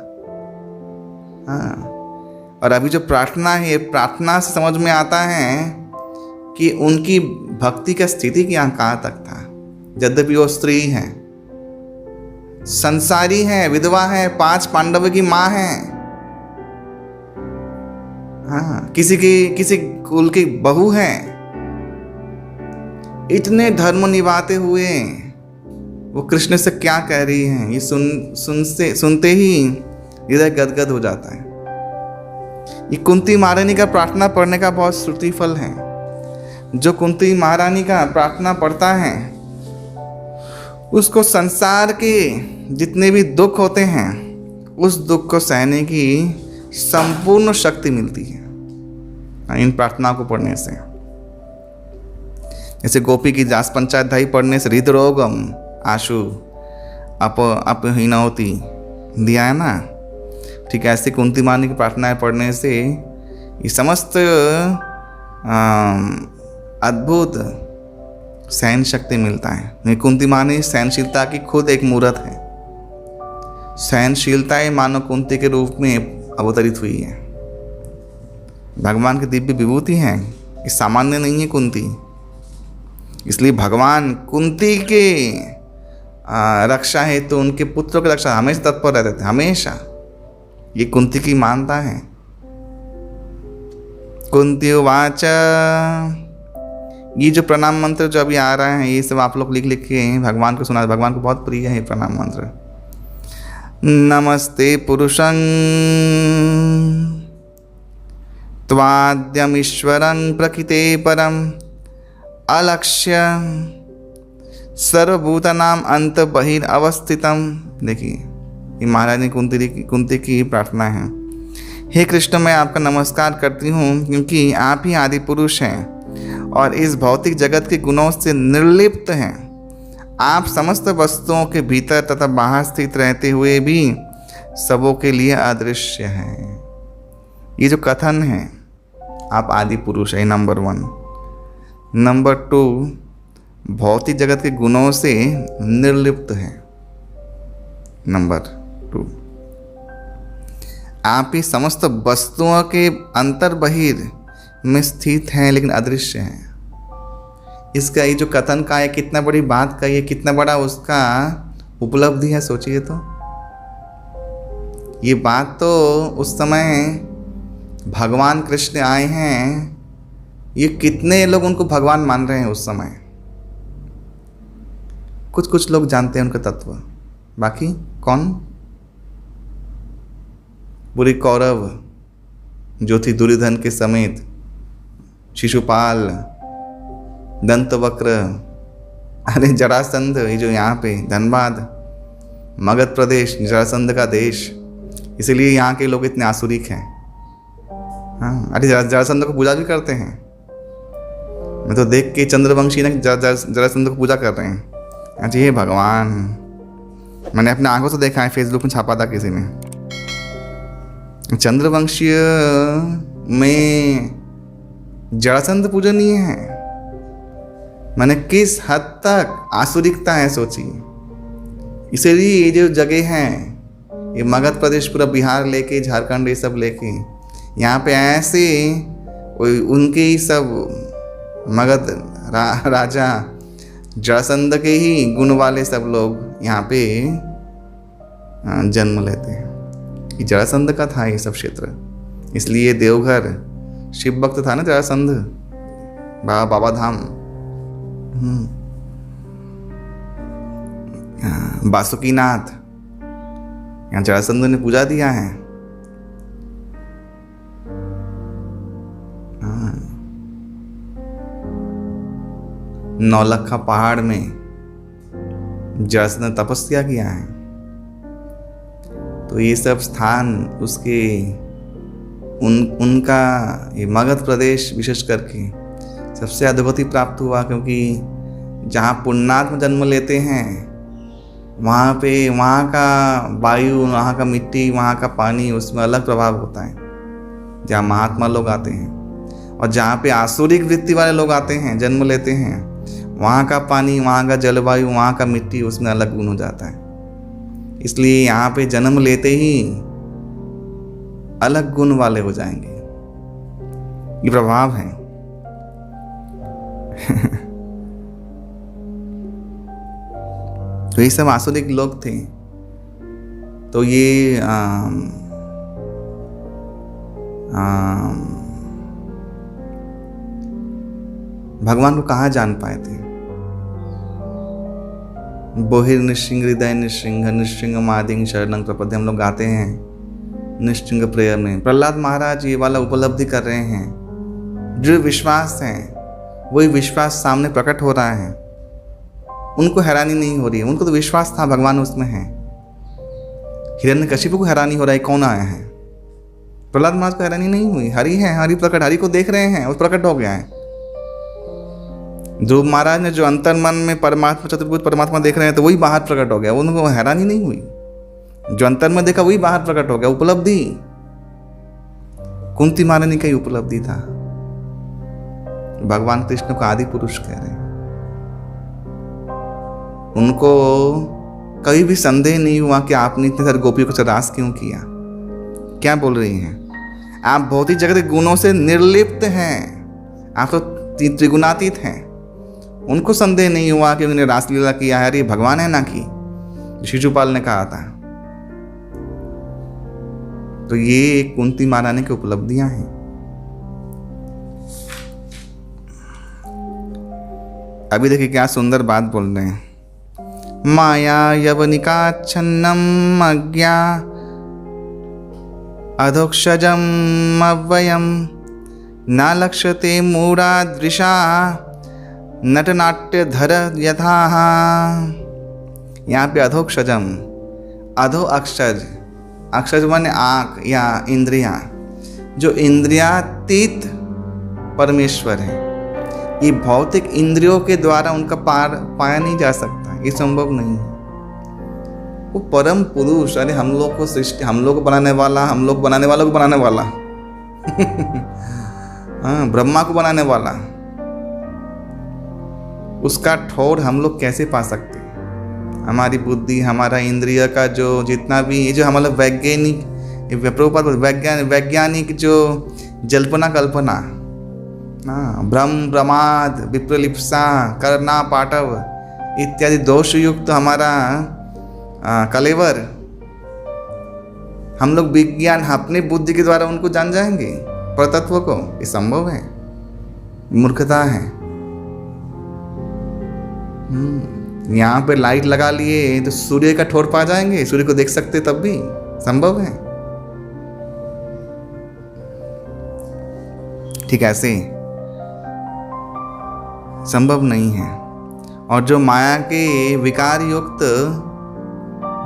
S1: हाँ, और अभी जो प्रार्थना है, ये प्रार्थना से समझ में आता है कि उनकी भक्ति का स्थिति कहाँ तक था। यद्यपि वो स्त्री है, संसारी है, विधवा है, 5 पांडवों की माँ है, हाँ, किसी कुल की बहू है, इतने धर्म निभाते हुए वो कृष्ण से क्या कह रही हैं, ये सुनते ही हृदय गदगद हो जाता है। ये कुंती महारानी का प्रार्थना पढ़ने का बहुत श्रुति फल है। जो कुंती महारानी का प्रार्थना पढ़ता है उसको संसार के जितने भी दुख होते हैं उस दुख को सहने की संपूर्ण शक्ति मिलती है इन प्रार्थना को पढ़ने से। जैसे गोपी की दास पंचाध्यायी पढ़ने से हृदरोगम आशु अपहीनवती दिया है ना, ठीक है। ऐसे कुंती मानी की प्रार्थनाएं पढ़ने से ये समस्त अद्भुत सहन शक्ति मिलता है। कुंती मानी सहनशीलता की खुद एक मूर्त है। सहनशीलता मानव कुंती के रूप में अवतरित हुई है। भगवान की दिव्य विभूति है, ये सामान्य नहीं है कुंती। इसलिए भगवान कुंती के रक्षा है तो उनके पुत्रों की रक्षा हमेशा तत्पर रहते थे, हमेशा। ये कुंती की मानता है। कुंती उवाच, ये जो प्रणाम मंत्र जो अभी आ रहा है ये सब आप लोग लिख के भगवान को सुना। भगवान को बहुत प्रिय है प्रणाम मंत्र। नमस्ते पुरुषं त्वाद्यमीश्वरं प्रकृते परम अलक्ष्य सर्वभूतानां अंत बहिर अवस्थितम। देखिए ये महारानी कुंती की प्रार्थना है। हे कृष्ण, मैं आपका नमस्कार करती हूँ क्योंकि आप ही आदि पुरुष हैं और इस भौतिक जगत के गुणों से निर्लिप्त हैं। आप समस्त वस्तुओं के भीतर तथा बाहर स्थित रहते हुए भी सबों के लिए अदृश्य हैं। ये जो कथन है, आप आदि पुरुष है, नंबर 1। नंबर 2, भौतिक जगत के गुणों से निर्लिप्त है। नंबर 2, आप ही समस्त वस्तुओं के अंतर बहिर में स्थित हैं लेकिन अदृश्य हैं। इसका ये जो कथन का है, कितना बड़ी बात का, ये कितना बड़ा उसका उपलब्धि है, सोचिए तो। ये बात तो उस समय भगवान कृष्ण आए हैं, ये कितने लोग उनको भगवान मान रहे हैं उस समय? कुछ कुछ लोग जानते हैं उनका तत्व, बाकी कौन? पूरे कौरव जो थी दुर्योधन के समेत, शिशुपाल, दंतवक्र, अरे जरासंध, ये जो यहाँ पे धनबाद, मगध प्रदेश, जरासंध का देश, इसीलिए यहाँ के लोग इतने आसुरिक हैं। हाँ, अरे जरासंध को पूजा भी करते हैं। मैं तो देख के चंद्रवंशी ने जरासंध को पूजा कर रहे हैं। अच्छा ये भगवान, मैंने अपने आंखों से देखा है, फेसबुक में छापा था किसी ने। चंद्रवंशीय में जरासंध पूजनीय है। मैंने किस हद तक आसुरिकता है सोचिए। इसीलिए ये जो जगह हैं, ये मगध प्रदेश, पूरा बिहार लेके, झारखंड, ये सब लेके, यहाँ पे ऐसे उनके ही सब मगध राजा जरासंध के ही गुण वाले सब लोग यहाँ पे जन्म लेते हैं। ये जरासंध का था ये सब क्षेत्र, इसलिए देवघर शिव भक्त था ना जरासंध, बाबा धाम। बासुकीनाथ, यहाँ जरासंध ने पूजा दिया है। नौलखा पहाड़ में जरासंध ने तपस्या किया है। तो ये सब स्थान उसके उनका ये मगध प्रदेश विशेष करके सबसे अधोगति प्राप्त हुआ, क्योंकि जहाँ पुण्यात्मा जन्म लेते हैं वहाँ पे वहाँ का वायु, वहाँ का मिट्टी, वहाँ का पानी, उसमें अलग प्रभाव होता है। जहाँ महात्मा लोग आते हैं और जहाँ पे आसुरिक वृत्ति वाले लोग आते हैं, जन्म लेते हैं, वहाँ का पानी, वहाँ का जलवायु, वहाँ का मिट्टी, उसमें अलग गुण हो जाता है। इसलिए यहाँ पे जन्म लेते ही अलग गुण वाले हो जाएंगे। ये प्रभाव है। तो ये सब आसुरिक लोग थे। तो ये भगवान को कहाँ जान पाए थे? बोहिर निश्चिंग हृदय निश्चिंग निश्चिंग मादिंग शरणं प्रपद्ये, हम लोग गाते हैं निश्चिंग प्रेयर में। प्रहलाद महाराज ये वाला उपलब्धि कर रहे हैं। जो विश्वास है वही विश्वास सामने प्रकट हो रहा है। उनको हैरानी नहीं हो रही है, उनको तो विश्वास था भगवान उसमें है। हिरण्यकशिपु को हैरानी हो रहा है कौन आया है, प्रहलाद महाराज को हैरानी नहीं हुई। हरि है, हरि प्रकट, हरि को देख रहे हैं, वो प्रकट हो गया है। ध्रुव महाराज ने जो अंतर मन में परमात्मा, चतुर्भुज परमात्मा देख रहे हैं, तो वही बाहर प्रकट हो गया, उनको हैरानी नहीं हुई। जो अंतर में देखा वही बाहर प्रकट हो गया। उपलब्धि कुंती महारानी का ही उपलब्धि था। भगवान कृष्ण को आदि पुरुष कह रहे हैं। उनको कभी भी संदेह नहीं हुआ कि आपने इतने सारे गोपियों को रास क्यों किया। क्या बोल रही हैं आप? भौतिक जगत के गुणों से निर्लिप्त हैं, आप तो त्रिगुणातीत हैं। उनको संदेह नहीं हुआ कि उन्होंने रासलीला किया है, अरे भगवान है ना की शिशुपाल ने कहा था। तो ये कुंती महारानी की उपलब्धियां हैं। अभी देखिए क्या सुंदर बात बोल रहे हैं। माया यवनिकाच्छन्नम अज्ञा अधोक्षजम अव्ययम न लक्ष्यते मूढ़ादृशा नटनाट्य धर यथा। यहाँ पे अधोक्षजम, अधो अक्षज, अक्षज माने आँख या इंद्रियाँ, जो इंद्रियातीत परमेश्वर है। ये भौतिक इंद्रियों के द्वारा उनका पार पाया नहीं जा सकता, ये संभव नहीं है। वो परम पुरुष, अरे हम लोग को सृष्टि, हम लोग को बनाने वाला, हम लोग बनाने वालों को बनाने वाला हाँ, ब्रह्मा को बनाने वाला, उसका ठौर हम लोग कैसे पा सकते हैं? हमारी बुद्धि, हमारा इंद्रिय का जो जितना भी, ये जो हमारा वैज्ञानिक जो जल्पना कल्पना, हाँ, भ्रम प्रमाद विप्रलिप्सा करना पाटव इत्यादि दोषयुक्त हमारा कलेवर, हम लोग विज्ञान अपने बुद्धि के द्वारा उनको जान जाएंगे? परतत्व को? ये संभव है? मूर्खता है। यहाँ पे लाइट लगा लिए तो सूर्य का ठोर पा जाएंगे, सूर्य को देख सकते तब भी? संभव है? ठीक ऐसे संभव नहीं है। और जो माया के विकार युक्त,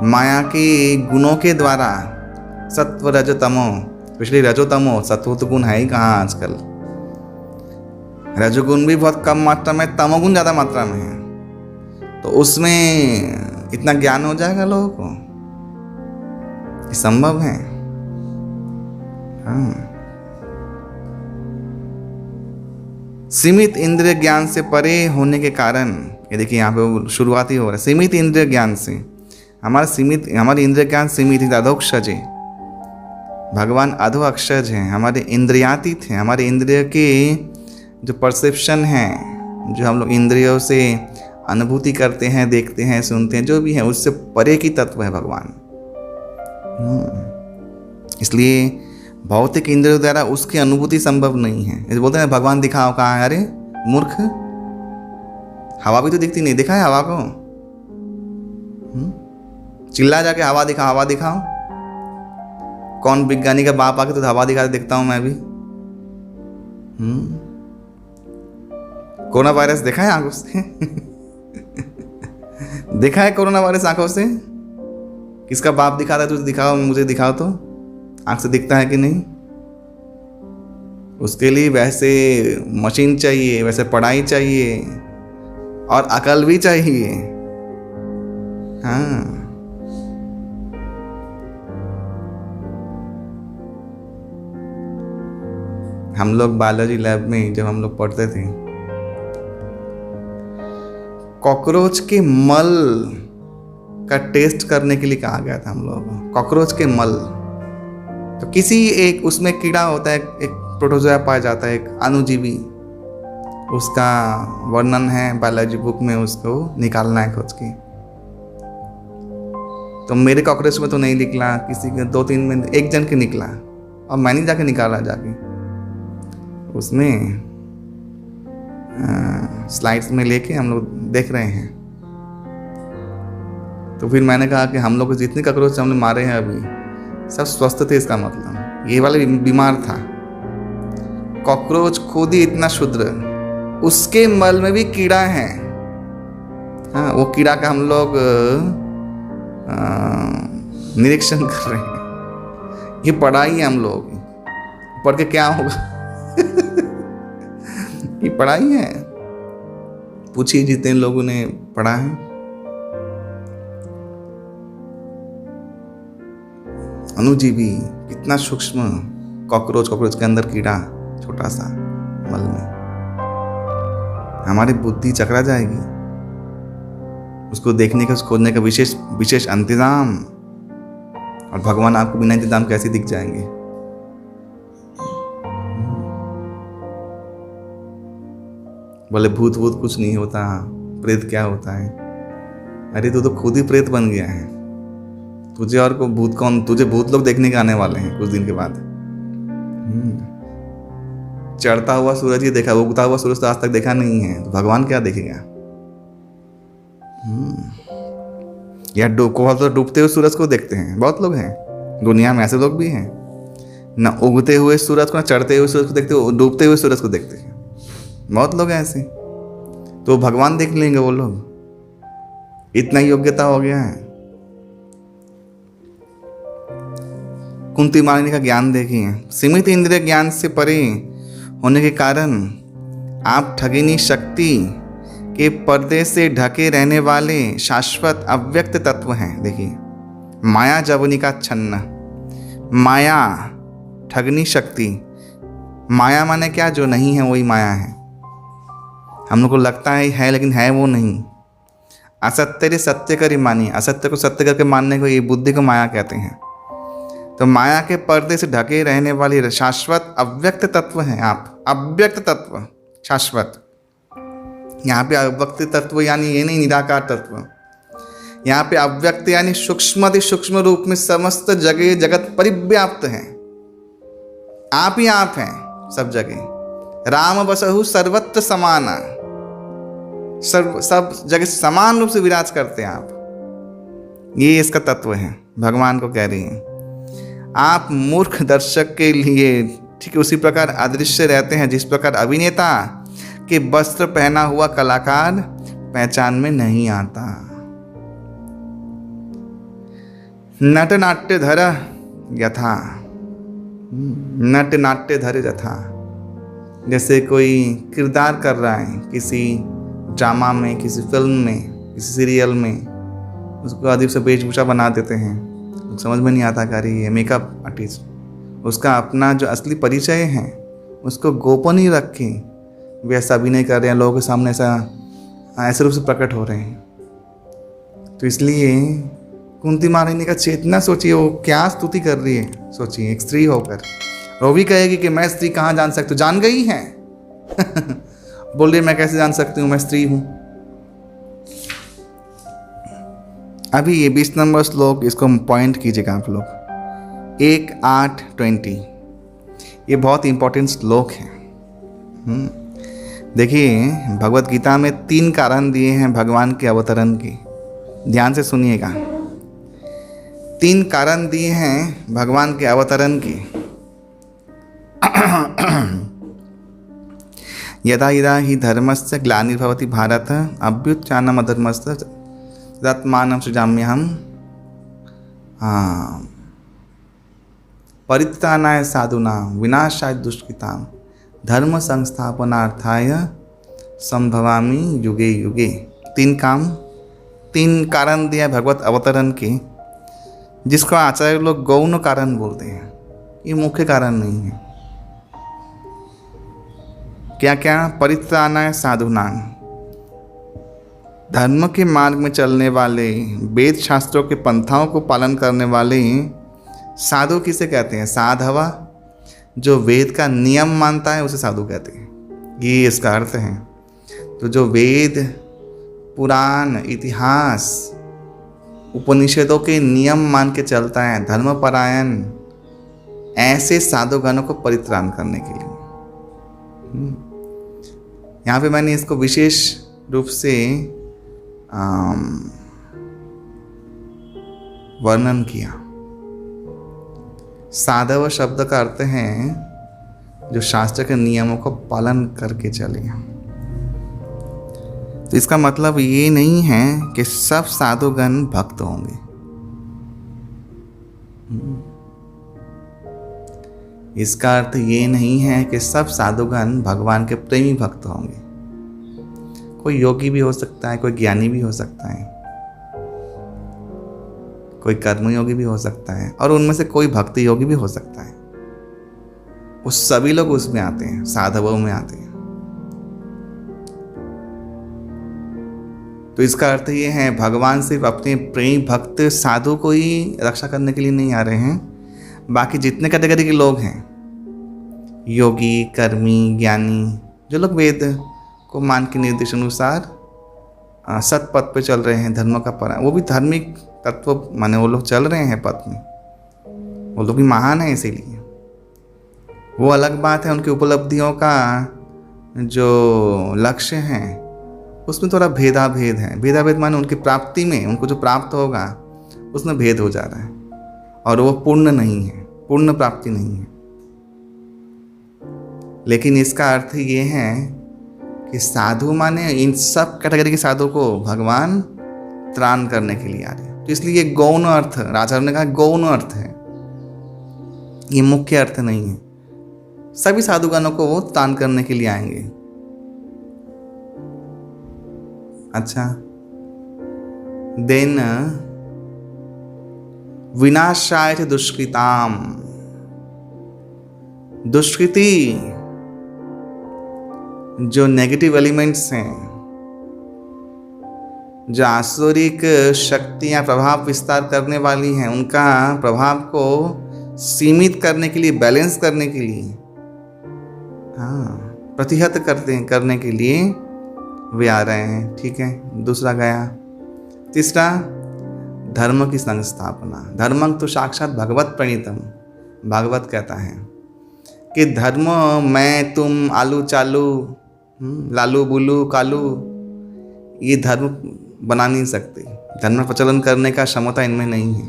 S1: माया के गुणों के द्वारा, सत्व रजो तमो, पिछले रजो तमो, सत्व तो गुण है ही कहाँ आजकल। रजोगुण भी बहुत कम मात्रा में, तमोगुण ज़्यादा मात्रा में है, तो उसमें इतना ज्ञान हो जाएगा लोगों को? ये संभव है? हाँ। सीमित इंद्रिय ज्ञान से परे होने के कारण, ये देखिए यहाँ पे शुरुआत ही हो रहा है, सीमित इंद्रिय ज्ञान से। हमारी इंद्रिय ज्ञान सीमित है, अधोक्षज है। भगवान अधो अक्षज हैं, हमारे इंद्रियातीत हैं। हमारे इंद्रिय के जो परसेप्शन है, जो हम लोग इंद्रियों से अनुभूति करते हैं, देखते हैं, सुनते हैं, जो भी है, उससे परे की तत्व है भगवान। इसलिए भौतिक इंद्रियों द्वारा उसकी अनुभूति संभव नहीं है। जैसे बोलते हैं भगवान दिखाओ, कहाँ है? अरे मूर्ख, हवा भी तो दिखती नहीं, देखा है हवा को? चिल्ला जाके हवा दिखाओ, हवा दिखाओ। कौन विज्ञानी का बाप आके तो हवा दिखाते देखता हूं मैं भी। कोरोना वायरस देखा है आंखों से? देखा है कोरोना वायरस आंखों से? किसका बाप दिखाता है? तुझे दिखाओ, मुझे दिखाओ तो, आंख से दिखता है कि नहीं? उसके लिए वैसे मशीन चाहिए, वैसे पढ़ाई चाहिए और अकल भी चाहिए। हाँ, हम लोग बायोलॉजी लैब में जब हम लोग पढ़ते थे, कॉकरोच के मल का टेस्ट करने के लिए कहा गया था हम लोगों को। कॉकरोच के मल, तो किसी एक उसमें कीड़ा होता है, एक प्रोटोजोआ पाया जाता है, एक अणुजीवी, उसका वर्णन है बायोलॉजी बुक में, उसको निकालना है खोज के। तो मेरे कॉकरोच में तो नहीं निकला, किसी के 2-3 में, एक जन के निकला, और मैंने जाके निकाला जाके। उसमें स्लाइड्स में लेके हम लोग देख रहे हैं। तो फिर मैंने कहा कि हम लोग जितने कॉकरोच हमने मारे हैं अभी, सब स्वस्थ थे। इसका मतलब ये वाला बीमार था। कॉकरोच खुद ही इतना शुद्र, उसके मल में भी कीड़ा है। हाँ, वो कीड़ा का हम लोग निरीक्षण कर रहे हैं। ये पढ़ाई है, हम लोग पढ़ के क्या होगा? ये पढ़ाई है। पूछिए जितने लोगों ने पढ़ा है। अणुजीवी, कितना सूक्ष्म कॉकरोच के अंदर कीड़ा, छोटा सा मल में। हमारी बुद्धि चकरा जाएगी उसको देखने का, उसको खोजने का विशेष इंतजाम। और भगवान आपको बिना इंतजाम कैसे दिख जाएंगे? बोले भूत कुछ नहीं होता, प्रेत क्या होता है? अरे तू तो खुद ही प्रेत बन गया है। तुझे और को भूत कौन? तुझे भूत लोग देखने के आने वाले हैं कुछ दिन के बाद। चढ़ता हुआ सूरज ही देखा, उगता हुआ सूरज तो आज तक देखा नहीं है, तो भगवान क्या देखेगा? या डूबते हुए सूरज को देखते हैं, बहुत लोग हैं दुनिया में, ऐसे लोग भी हैं। ना उगते हुए सूरज को, ना चढ़ते हुए सूरज को देखते, डूबते हुए सूरज को देखते हैं, बहुत लोग हैं ऐसे। तो भगवान देख लेंगे वो लोग, इतना योग्यता हो गया है। कुंती मालिनी का ज्ञान देखिए। सीमित इंद्रिय ज्ञान से परे होने के कारण आप ठगिनी शक्ति के पर्दे से ढके रहने वाले शाश्वत अव्यक्त तत्व हैं। देखिए, माया जवनिका छन्न, माया ठगनी शक्ति। माया माने क्या? जो नहीं है वही माया है। हम लोग को लगता है लेकिन है वो नहीं। असत्य सत्य कर मानिए, असत्य को सत्य करके मानने को, ये बुद्धि को माया कहते हैं। तो माया के पर्दे से ढके रहने वाली शाश्वत अव्यक्त तत्व हैं आप। अव्यक्त तत्व, शाश्वत। यहाँ पे अव्यक्त तत्व यानी ये नहीं निराकार तत्व। यहाँ पे अव्यक्त यानी सूक्ष्म रूप में समस्त जगह जगत परिव्याप्त है। आप ही आप हैं सब जगह। राम बसहु सर्वत्र समाना, सब जगह समान रूप से विराज करते हैं आप। ये इसका तत्व है, भगवान को कह रही हैं। आप मूर्ख दर्शक के लिए ठीक उसी प्रकार अदृश्य रहते हैं जिस प्रकार अभिनेता के वस्त्र पहना हुआ कलाकार पहचान में नहीं आता। नट नाट्य धर यथा, नट नाट्य धर यथा, जैसे कोई किरदार कर रहा है किसी ड्रामा में, किसी फिल्म में, किसी सीरियल में, उसको अजीब से वेशभूषा बना देते हैं, समझ में नहीं आता कि अरे ये मेकअप आर्टिस्ट। उसका अपना जो असली परिचय है उसको गोपन ही रखे, वे ऐसा अभिनय कर रहे हैं, लोगों के सामने ऐसे रूप से प्रकट हो रहे हैं। तो इसलिए कुंती महारानी का चेतना सोचिए, वो क्या स्तुति कर रही है। सोचिए एक स्त्री होकर वो भी कहेगी कि मैं स्त्री कहाँ जान सकती हूँ, जान गई है बोल रही मैं कैसे जान सकती हूँ मैं स्त्री हूँ। अभी ये 20 नंबर श्लोक, इसको पॉइंट कीजिएगा आप लोग, 1:8:20, ये बहुत इंपॉर्टेंट श्लोक है। देखिए भगवत गीता में 3 कारण दिए हैं भगवान के अवतरण के, ध्यान से सुनिएगा। 3 कारण दिए हैं भगवान के अवतरण के। यदा यदा ही धर्मस्य ग्लानिर्भवति भारत अभ्युत्थानम् अधर्मस्य तदात्मानं सृजाम्यहम् परित्राणाय साधूनां विनाशाय दुष्कृतां धर्म संस्थापनार्थाय संभवामि युगे युगे। 3 कारण दिया भगवत अवतरण के, जिसको आचार्य लोग गौण कारण बोलते हैं। ये मुख्य कारण नहीं है। क्या क्या? परित्राणाय साधूनां, धर्म के मार्ग में चलने वाले, वेद शास्त्रों के पंथाओं को पालन करने वाले साधु किसे कहते हैं? साधवा। जो वेद का नियम मानता है उसे साधु कहते हैं, ये इसका अर्थ है। तो जो वेद, पुराण, इतिहास, उपनिषदों के नियम मान के चलता है, धर्मपरायण, ऐसे साधुगणों को परित्राण करने के लिए। यहाँ पे मैंने इसको विशेष रूप से वर्णन किया। साधव शब्द का अर्थ है जो शास्त्र के नियमों को पालन करके चले। तो इसका मतलब ये नहीं है कि सब साधुगण भक्त होंगे। इसका अर्थ ये नहीं है कि सब साधुगण भगवान के प्रेमी भक्त होंगे। कोई योगी भी हो सकता है, कोई ज्ञानी भी हो सकता है, कोई कर्मयोगी भी हो सकता है, और उनमें से कोई भक्ति योगी भी हो सकता है। वो सभी लोग उसमें आते हैं, साधवों में आते हैं। तो इसका अर्थ ये है भगवान सिर्फ अपने प्रेमी भक्त साधु को ही रक्षा करने के लिए नहीं आ रहे हैं, बाकी जितने कैटेगरी के लोग हैं, योगी, कर्मी, ज्ञानी, जो लोग वेद को मान के निर्देश अनुसार सतपथ पे चल रहे हैं, धर्म का परा, वो भी धार्मिक तत्व माने वो लोग चल रहे हैं पथ में, वो लोग भी महान है। इसीलिए वो अलग बात है, उनकी उपलब्धियों का जो लक्ष्य है उसमें थोड़ा भेदाभेद है। भेदाभेद माने उनकी प्राप्ति में, उनको जो प्राप्त होगा उसमें भेद हो जा रहा है, और वो पूर्ण नहीं है, पूर्ण प्राप्ति नहीं है। लेकिन इसका अर्थ ये है कि साधु माने इन सब कैटेगरी के साधु को भगवान त्राण करने के लिए आ रहे हैं। तो इसलिए ये गौण अर्थ, राजा ने कहा गौण अर्थ है, ये मुख्य अर्थ नहीं है। सभी साधुगणों को वो त्राण करने के लिए आएंगे। अच्छा, देन विनाशाय दुष्कृताम, दुष्कृति जो नेगेटिव एलिमेंट्स हैं, जो आसुरिक शक्तियां प्रभाव विस्तार करने वाली हैं, उनका प्रभाव को सीमित करने के लिए, बैलेंस करने के लिए, प्रतिहत करने के लिए वे आ रहे हैं। ठीक है, दूसरा गया। तीसरा, धर्म की संस्थापना। धर्मं तो साक्षात भगवत प्रणीतम, भागवत कहता है कि धर्म मैं तुम आलू चालू लालू बुलू कालू, ये धर्म बना नहीं सकते। धर्म प्रचलन करने का क्षमता इनमें नहीं है।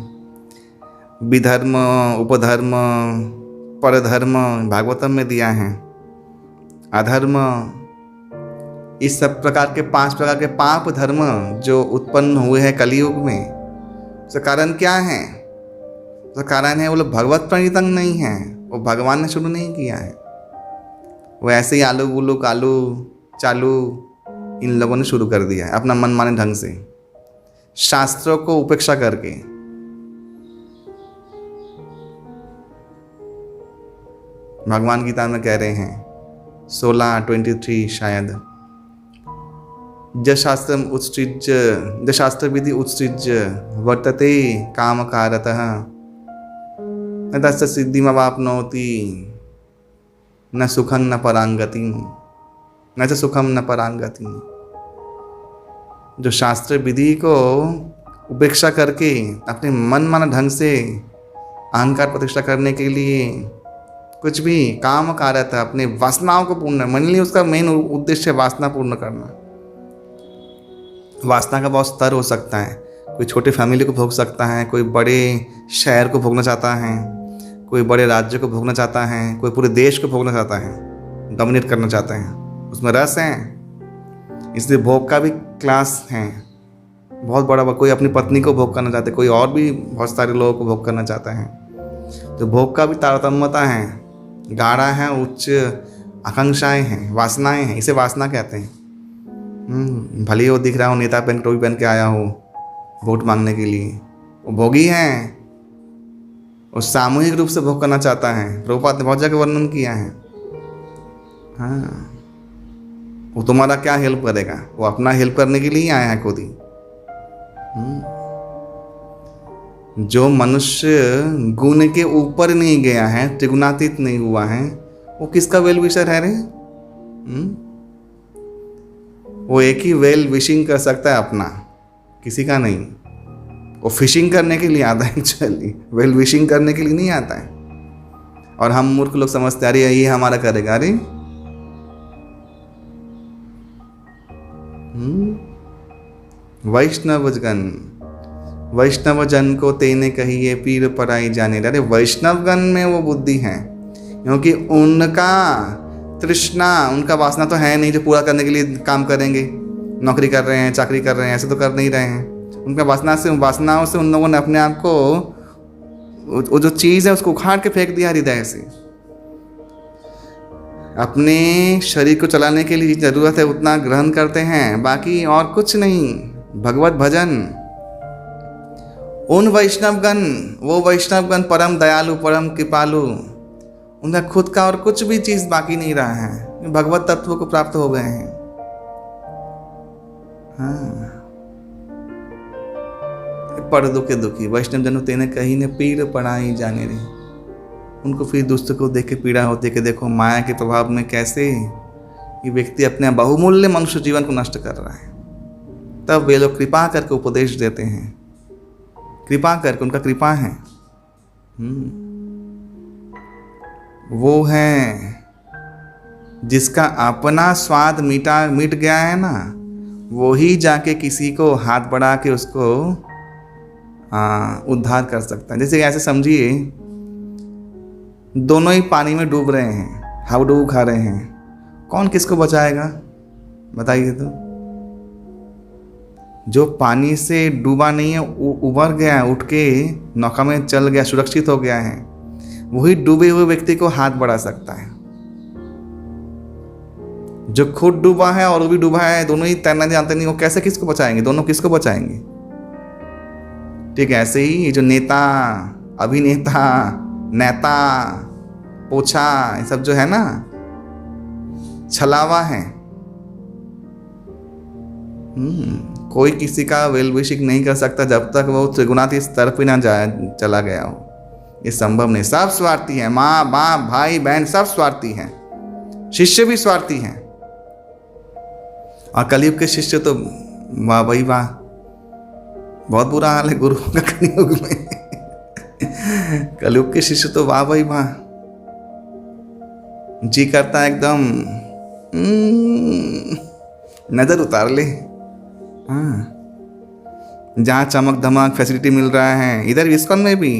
S1: विधर्म, उपधर्म, परधर्म भागवतम में दिया है। अधर्म, इस सब प्रकार के 5 प्रकार के पाप धर्म जो उत्पन्न हुए हैं कलयुग में, उसका कारण क्या है? उसका कारण है वो लोग भगवत प्रणीतंग नहीं है, वो भगवान ने शुरू नहीं किया है। वो ऐसे ही आलू बुलू कालू चालू इन लोगों ने शुरू कर दिया है अपना मनमाने ढंग से, शास्त्रों को उपेक्षा करके। भगवान गीता में कह रहे हैं 16:23 शायद, ज शास्त्र विधि उत्सृज्य वर्तते काम कारतः तस्य सिद्धिमवाप्नोति न सुखं न परांगति न च सुखम न परांगति। जो शास्त्र विधि को उपेक्षा करके अपने मन माना ढंग से अहंकार प्रतिष्ठा करने के लिए कुछ भी काम कारत है, अपने वासनाओं को पूर्ण, मान ली उसका मेन उद्देश्य वासना पूर्ण करना। वासना का बहुत स्तर हो सकता है। कोई छोटी फैमिली को भोग सकता है, कोई बड़े शहर को भोगना चाहता है, कोई बड़े राज्य को भोगना चाहता है, कोई पूरे देश को भोगना चाहता है, डोमिनेट करना चाहता है, उसमें रस है। इसलिए भोग का भी क्लास है बहुत बड़ा। कोई अपनी पत्नी को भोग करना चाहता है, कोई और भी बहुत सारे लोगों को भोग करना चाहता है। तो भोग का भी तारतम्यता है, गाढ़ा है, उच्च आकांक्षाएं हैं, वासनाएं हैं, इसे वासना कहते हैं। भले ही वो दिख रहा हो नेता पहन टोपी पहन के आया हो वोट मांगने के लिए, वो भोगी है, वो सामूहिक रूप से भोग करना चाहता है। प्रभुपाद ने बहुत जगह वर्णन किया है। हाँ, वो तुम्हारा क्या हेल्प करेगा? वो अपना हेल्प करने के लिए ही आया है खुद ही। जो मनुष्य गुण के ऊपर नहीं गया है, त्रिगुणातीत नहीं हुआ है, वो किसका वेल विशर है रे? वो एक ही वेल विशिंग कर सकता है अपना, किसी का नहीं। वो फिशिंग करने के लिए आता है एक्चुअली, वेल विशिंग करने के लिए नहीं आता है। और हम मूर्ख लोग समझते अरे ये हमारा करेगा। अरे वैष्णव जन को तेने कहिए पीर पराई जाने। अरे वैष्णवगण में वो बुद्धि है, क्योंकि उनका तृष्णा, उनका वासना तो है नहीं जो पूरा करने के लिए काम करेंगे। नौकरी कर रहे हैं, चाकरी कर रहे हैं, ऐसे तो कर नहीं रहे हैं। उनका वासनाओं से उन लोगों ने अपने आप को, वो जो चीज़ है उसको उखाड़ के फेंक दिया हृदय से। अपने शरीर को चलाने के लिए ज़रूरत है उतना ग्रहण करते हैं, बाकी और कुछ नहीं। भगवत भजन, उन वैष्णवगण, वो वैष्णवगण परम दयालु, परम कृपालु, उनका खुद का और कुछ भी चीज़ बाकी नहीं रहा है, भगवत तत्व को प्राप्त हो गए हैं। हाँ, पढ़ दुखे दुखी वैष्णव जनों तेने कहीं ने पीड़ पड़ाई जाने रही। उनको फिर दूसरे को देख के पीड़ा होती है कि देखो माया के प्रभाव में कैसे ये व्यक्ति अपने बहुमूल्य मनुष्य जीवन को नष्ट कर रहा है। तब वे लोग कृपा करके उपदेश देते हैं, कृपा करके, उनका कृपा है। वो है जिसका अपना स्वाद मिट गया है ना, वो ही जाके किसी को हाथ बढ़ा के उसको उद्धार कर सकता है। जैसे ऐसे समझिए दोनों ही पानी में डूब रहे हैं, हाउडू खा रहे हैं, कौन किसको बचाएगा बताइए? तो जो पानी से डूबा नहीं है, उबर गया, उठ के नौका में चल गया, सुरक्षित हो गया है, वही डूबे हुए व्यक्ति को हाथ बढ़ा सकता है। जो खुद डूबा है और वो भी डूबा है, दोनों ही तैरना जानते नहीं, वो कैसे किसको बचाएंगे? दोनों किसको बचाएंगे? ठीक है, ऐसे ही ये जो नेता, अभिनेता, नेता, पोछा, ये सब जो है ना, छलावा है। कोई किसी का वेल विशिंग नहीं कर सकता जब तक वो त्रिगुणातीत स्तर पे ना चला गया हो। ये संभव नहीं। सब स्वार्थी है, माँ बाप भाई बहन सब स्वार्थी हैं, शिष्य भी स्वार्थी हैं। और कलयुग के शिष्य तो वाह भाई वाह, बहुत बुरा हाल है गुरुओं का कलयुग में। कलयुग के शिष्य तो वाह भाई वाह, जी करता है एकदम नज़र उतार ले। हाँ, जहाँ चमक धमक फैसिलिटी मिल रहा है, इधर इस्कॉन में भी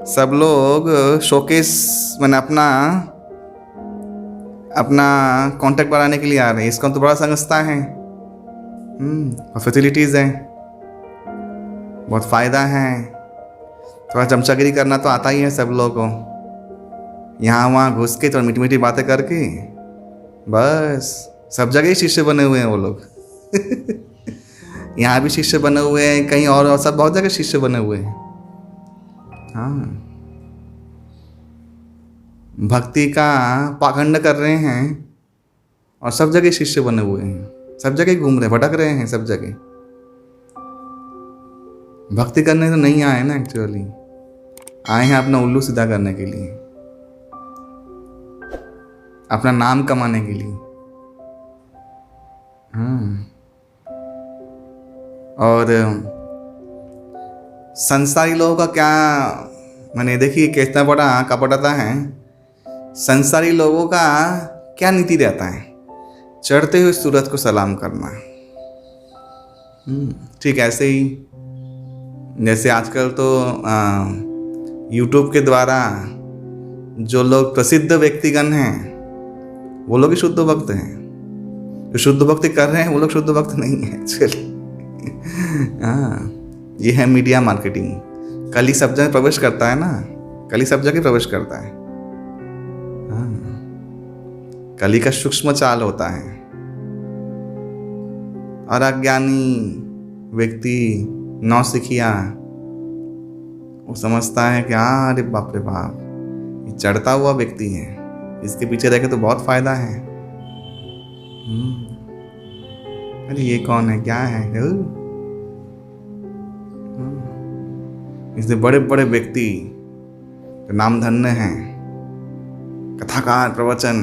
S1: सब लोग शोकेस मैंने अपना अपना कांटेक्ट बढ़ाने के लिए आ रहे हैं। इस्कॉन तो बड़ा संस्था है, और फैसिलिटीज़ हैं, बहुत फ़ायदा है। थोड़ा चमचागिरी करना तो आता ही है सब लोगों को, यहाँ वहाँ घुस के थोड़ा मीठी मीठी बातें करके बस सब जगह ही शिष्य बने हुए हैं वो लोग। यहाँ भी शिष्य बने हुए हैं, कहीं और सब बहुत जगह शिष्य बने हुए हैं। हाँ, भक्ति का पाखंड कर रहे हैं और सब जगह शिष्य बने हुए हैं, सब जगह घूम रहे, भटक रहे हैं सब जगह। भक्ति करने तो नहीं आए ना, एक्चुअली आए हैं अपना उल्लू सीधा करने के लिए, अपना नाम कमाने के लिए। हाँ, और संसारी लोगों का क्या, मैंने देखिए कितना बड़ा कपटता है। संसारी लोगों का क्या नीति रहता है, चढ़ते हुए सूरज को सलाम करना। ठीक ऐसे ही जैसे आजकल तो यूट्यूब के द्वारा जो लोग प्रसिद्ध व्यक्तिगण हैं वो लोग ही शुद्ध भक्त हैं। जो शुद्ध भक्ति कर रहे हैं वो लोग शुद्ध भक्त नहीं है एक्चुअली। हाँ, ये है मीडिया मार्केटिंग। कल ही सब जगह प्रवेश करता है ना, कल ही सब जगह प्रवेश करता है। हाँ, कली का सूक्ष्म चाल होता है। और अज्ञानी व्यक्ति नौसिखिया वो समझता है कि हाँ अरे बाप रे बाप, ये चढ़ता हुआ व्यक्ति है, इसके पीछे रह के तो बहुत फायदा है। अरे ये कौन है, क्या है? इससे बड़े बड़े व्यक्ति नाम धन्य हैं, कथाकार, प्रवचन।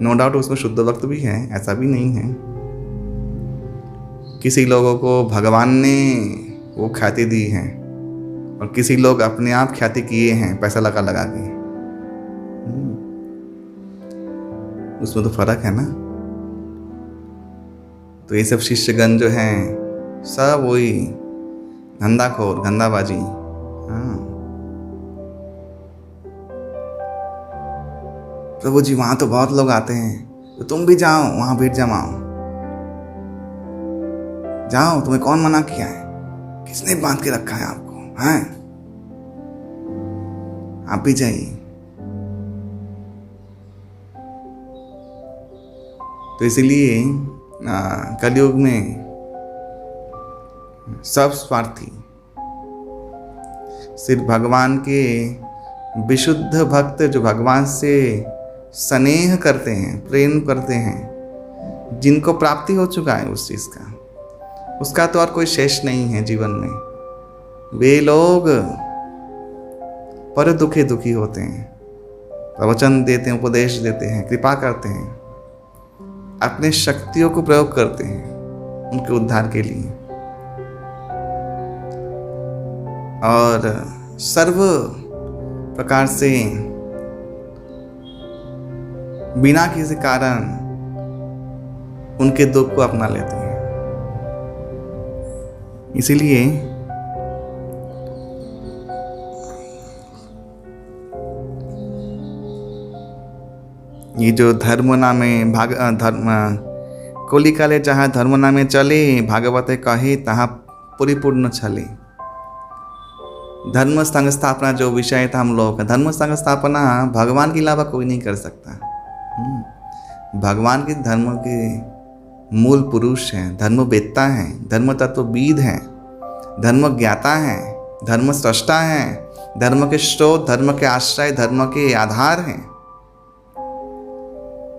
S1: नो डाउट उसमें शुद्ध भक्त भी है, ऐसा भी नहीं है। किसी लोगों को भगवान ने वो ख्याति दी है और किसी लोग अपने आप ख्याति किए हैं पैसा लगा लगा के। उसमें तो फर्क है ना। तो ये सब शिष्यगण जो हैं सब वही धंधाखोर, धंधाबाजी। हाँ, प्रभु जी वहां तो बहुत लोग आते हैं, तो तुम भी जाओ, वहां भीड़ जमाओ, जाओ, तुम्हें कौन मना किया है, किसने बांध के रखा है आपको, हैं? आप भी जाइए। तो इसलिए कलयुग में सब स्वार्थी, सिर्फ भगवान के विशुद्ध भक्त जो भगवान से स्नेह करते हैं, प्रेम करते हैं, जिनको प्राप्ति हो चुका है उस चीज़ का, उसका तो और कोई शेष नहीं है जीवन में। वे लोग पर दुखी दुखी होते हैं, प्रवचन देते हैं, उपदेश देते हैं, कृपा करते हैं, अपने शक्तियों को प्रयोग करते हैं उनके उद्धार के लिए, और सर्व प्रकार से बिना किसी कारण उनके दुख को अपना लेते हैं। इसीलिए ये जो धर्म नामे कोली काले जहाँ धर्म नामे चले, भागवते कहे तहाँ परिपूर्ण चले। धर्म संस्थापना जो विषय था हम लोग का, धर्म संस्थापना भगवान के अलावा कोई नहीं कर सकता। भगवान के धर्म के मूल पुरुष हैं, धर्म वेत्ता हैं, धर्म तत्वविद हैं, धर्म ज्ञाता हैं, धर्म स्रष्टा हैं, धर्म के स्रोत, धर्म के आश्रय, धर्म के आधार हैं,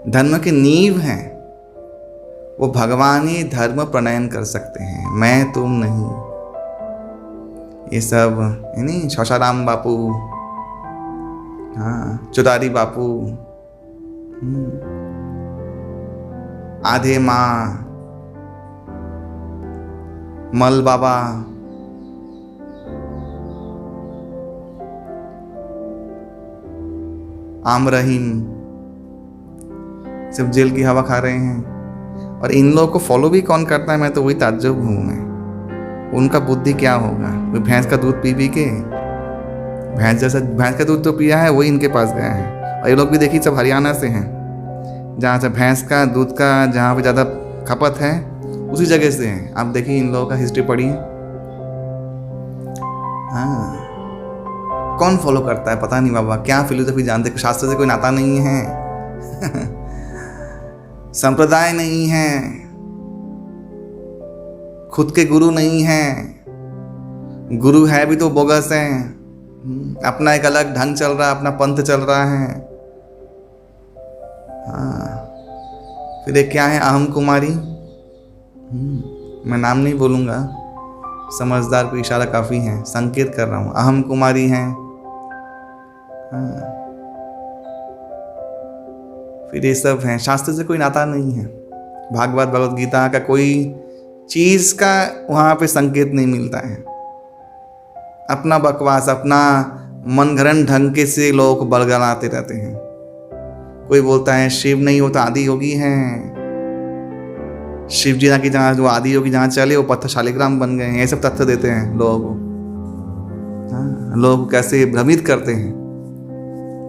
S1: धर्म के नींव हैं। वो भगवान ही धर्म प्रणयन कर सकते हैं, मैं तुम नहीं। ये सब नहीं, शौशाराम बापू, हाँ, चुरारी बापू, आधे माँ, मल बाबा, आमरहीम, सब जेल की हवा खा रहे हैं। और इन लोगों को फॉलो भी कौन करता है, मैं तो वही ताज्जुब हूँ मैं। उनका बुद्धि क्या होगा? कोई भैंस का दूध पी के, भैंस का दूध तो पिया है, वही इनके पास गया है। और ये लोग भी देखिए सब हरियाणा से हैं, जहाँ से भैंस का दूध का जहाँ पे ज़्यादा खपत है उसी जगह से हैं। आप देखिए इन लोगों का हिस्ट्री पढ़िए। हाँ, कौन फॉलो करता है पता नहीं बाबा, क्या फिलोसफी जानते, शास्त्र से कोई नाता नहीं है संप्रदाय नहीं है, खुद के गुरु नहीं है, गुरु है भी तो बोगस है। अपना एक अलग ढंग चल रहा है, अपना पंथ चल रहा है। हाँ, फिर एक क्या है, अहम कुमारी। मैं नाम नहीं बोलूँगा, समझदार को इशारा काफ़ी है, संकेत कर रहा हूँ। अहम कुमारी हैं। हाँ, फिर ये सब हैं, शास्त्र से कोई नाता नहीं है। भागवत भगवत गीता का कोई चीज़ का वहाँ पे संकेत नहीं मिलता है। अपना बकवास, अपना मनगढ़ंत ढंग के से लोगों को बरगलाते रहते हैं। कोई बोलता है शिव नहीं होता आदि योगी हैं, शिव जी ना की जहाँ जो आदि योगी जहाँ चले वो पत्थर शालिग्राम बन गए हैं। ये सब तथ्य देते हैं लोगों को। हाँ, लोगों को कैसे भ्रमित करते हैं।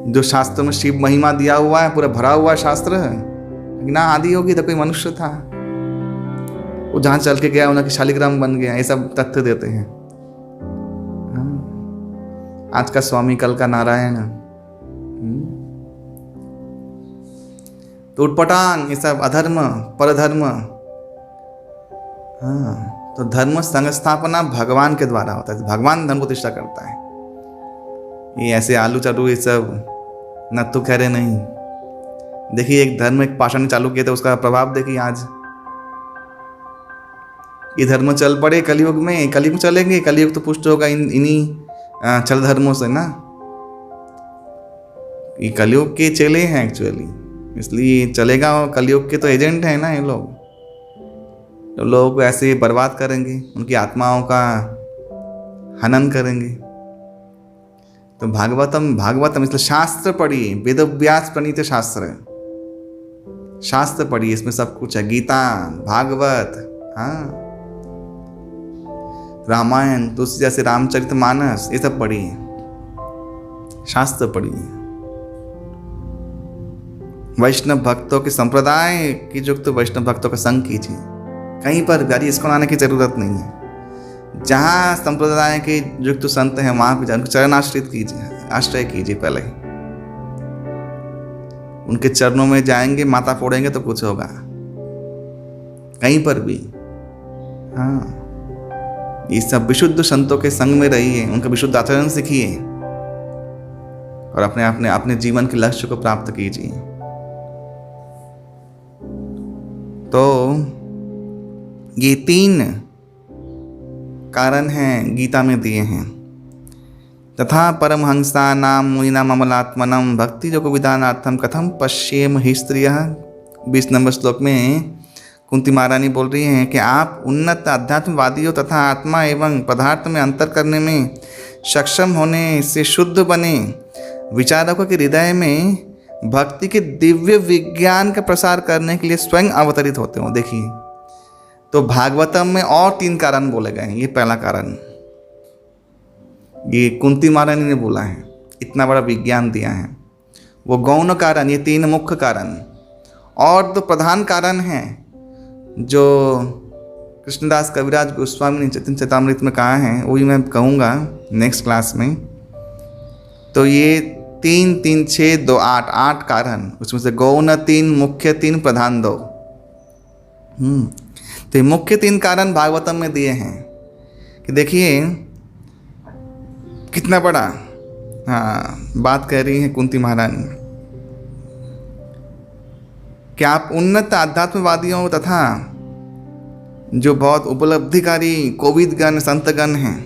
S1: जो शास्त्र में शिव महिमा दिया हुआ है, पूरा भरा हुआ शास्त्र है, ना आदि योगी तो कोई मनुष्य था, वो जहाँ चल के गया उनका शालिग्राम बन गया। ये सब तथ्य देते हैं। आज का स्वामी कल का नारायण। तो उटपटांग, ये सब अधर्म परधर्म। हाँ, तो धर्म संस्थापना भगवान के द्वारा होता है, भगवान धर्म प्रतिष्ठा करता है। ये ऐसे आलू चालू ये सब नत्थु कह रहे नहीं। देखिए एक धर्म एक पाषाण चालू किया था, उसका प्रभाव देखिए आज। ये धर्म चल पड़े कलयुग में, कलयुग चलेंगे, कलयुग तो पुष्ट होगा इन्हीं चल धर्मों से ना। ये कलयुग के चेले हैं एक्चुअली, इसलिए चलेगा। कलयुग के तो एजेंट हैं ना ये लोग। तो लोगों को ऐसे बर्बाद करेंगे, उनकी आत्माओं का हनन करेंगे। तो भागवतम इसलिए शास्त्र पढ़िए, वेद व्यास प्रणीत शास्त्र पढ़िए, इसमें सब कुछ है। गीता, भागवत, हाँ, रामायण, तुलसी जैसे रामचरितमानस, ये सब पढ़िए, शास्त्र पढ़िए। वैष्णव भक्तों के संप्रदाय की युक्त वैष्णव भक्तों का संग कीजिए। कहीं पर गाड़ी इसको आने की जरूरत नहीं है। जहाँ संप्रदाय के युक्त संत हैं वहां पर उनको चरणाश्रित कीजिए, आश्रय कीजिए। पहले उनके चरणों में जाएंगे, माथा फोड़ेंगे तो कुछ होगा। कहीं पर भी। हाँ, ये सब विशुद्ध संतों के संग में रहिए, उनका विशुद्ध आचरण सीखिए और अपने जीवन के लक्ष्य को प्राप्त कीजिए। तो ये 3 कारण हैं गीता में दिए हैं। तथा परमहंसा नाम मुनिना ममलात्मनम भक्ति जोग विधानार्थम कथम पश्येम हि स्त्रियः। 20 नंबर श्लोक में कुंती महारानी बोल रही हैं कि आप उन्नत अध्यात्मवादियों तथा आत्मा एवं पदार्थ में अंतर करने में सक्षम होने से शुद्ध बने विचारकों के हृदय में भक्ति के दिव्य विज्ञान का प्रसार करने के लिए स्वयं अवतरित होते हो। देखिए, तो भागवतम में और 3 कारण बोले गए हैं। ये पहला कारण ये कुंती महारानी ने बोला है, इतना बड़ा विज्ञान दिया है। वो गौण कारण, ये 3 मुख्य कारण। और 2 प्रधान कारण हैं जो कृष्णदास कविराज गोस्वामी ने चैतन्य चरितामृत में कहा है, वो भी मैं कहूँगा नेक्स्ट क्लास में। तो ये 3, 3, 6, 2, 8 कारण, उसमें से गौण 3, मुख्य 3, प्रधान 2। तो ये मुख्य 3 कारण भागवतम में दिए हैं कि देखिए कितना बड़ा बात कह रही है कुंती महारानी कि आप उन्नत आध्यात्मवादियों तथा जो बहुत उपलब्धिकारी कोविदगण संतगण हैं,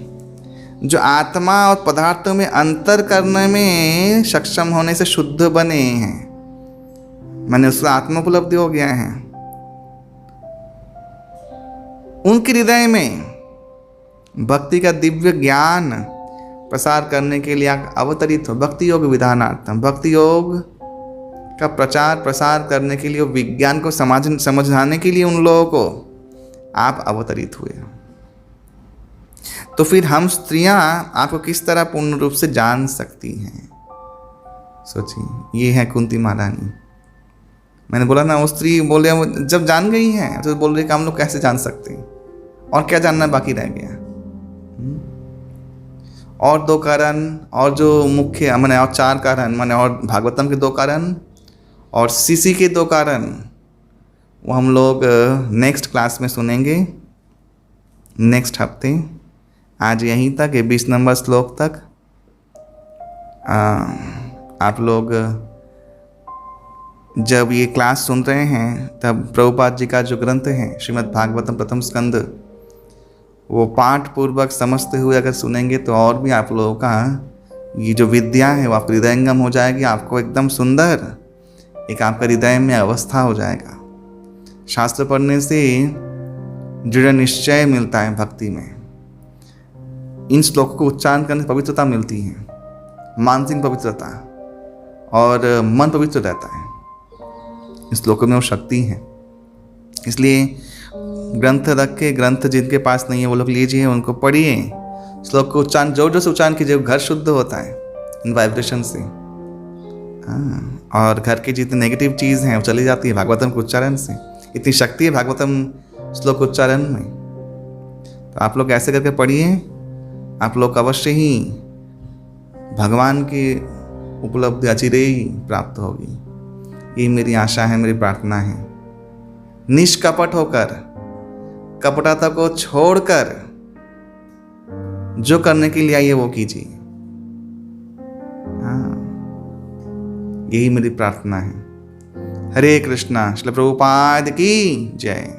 S1: जो आत्मा और पदार्थों में अंतर करने में सक्षम होने से शुद्ध बने हैं, माने उसका आत्मोपलब्धि हो गया है, उनके हृदय में भक्ति का दिव्य ज्ञान प्रसार करने के लिए आप अवतरित हो। भक्ति योग विधानार्थम, भक्ति योग का प्रचार प्रसार करने के लिए, विज्ञान को समझाने के लिए उन लोगों को आप अवतरित हुए। तो फिर हम स्त्रियां आपको किस तरह पूर्ण रूप से जान सकती हैं? सोचिए, ये है कुंती महारानी। मैंने बोला ना, वो स्त्री बोले जब जान गई हैं तो बोल रही कि हम लोग कैसे जान सकते हैं, और क्या जानना बाकी रह गया। और 2 कारण, और जो मुख्य मैंने, और 4 कारण मैंने, और भागवतम के 2 कारण और सीसी के 2 कारण, वो हम लोग नेक्स्ट क्लास में सुनेंगे, नेक्स्ट हफ्ते। आज यहीं तक, ये 20 नंबर श्लोक तक आप लोग जब ये क्लास सुन रहे हैं तब प्रभुपाद जी का जो ग्रंथ है श्रीमद् भागवतम प्रथम स्कंद, वो पाठ पूर्वक समझते हुए अगर सुनेंगे तो और भी आप लोगों का ये जो विद्या है वो आपके हृदयंगम हो जाएगी। आपको एकदम सुंदर एक आपका हृदय में अवस्था हो जाएगा। शास्त्र पढ़ने से दृढ़ निश्चय मिलता है भक्ति में। इन श्लोकों को उच्चारण करने से पवित्रता मिलती है, मानसिक पवित्रता, और मन पवित्र रहता है। इस श्लोकों में वो शक्ति है। इसलिए ग्रंथ रख के, ग्रंथ जिनके पास नहीं है वो लोग लीजिए, उनको पढ़िए, श्लोक को उच्चारण जोर जोर से उच्चारण कीजिए। घर शुद्ध होता है इन वाइब्रेशन से। और घर की जितनी नेगेटिव चीज़ हैं वो चली जाती है भागवतम के उच्चारण से। इतनी शक्ति है भागवतम श्लोक उच्चारण में। तो आप लोग ऐसे करके पढ़िए, आप लोग अवश्य ही भगवान की उपलब्धि अचिरेय ही प्राप्त होगी। ये मेरी आशा है, मेरी प्रार्थना है। निष्कपट होकर, कपटता को छोड़कर जो करने के लिए आइए वो कीजिए। हाँ, यही मेरी प्रार्थना है। हरे कृष्णा। श्रील प्रभुपाद की जय।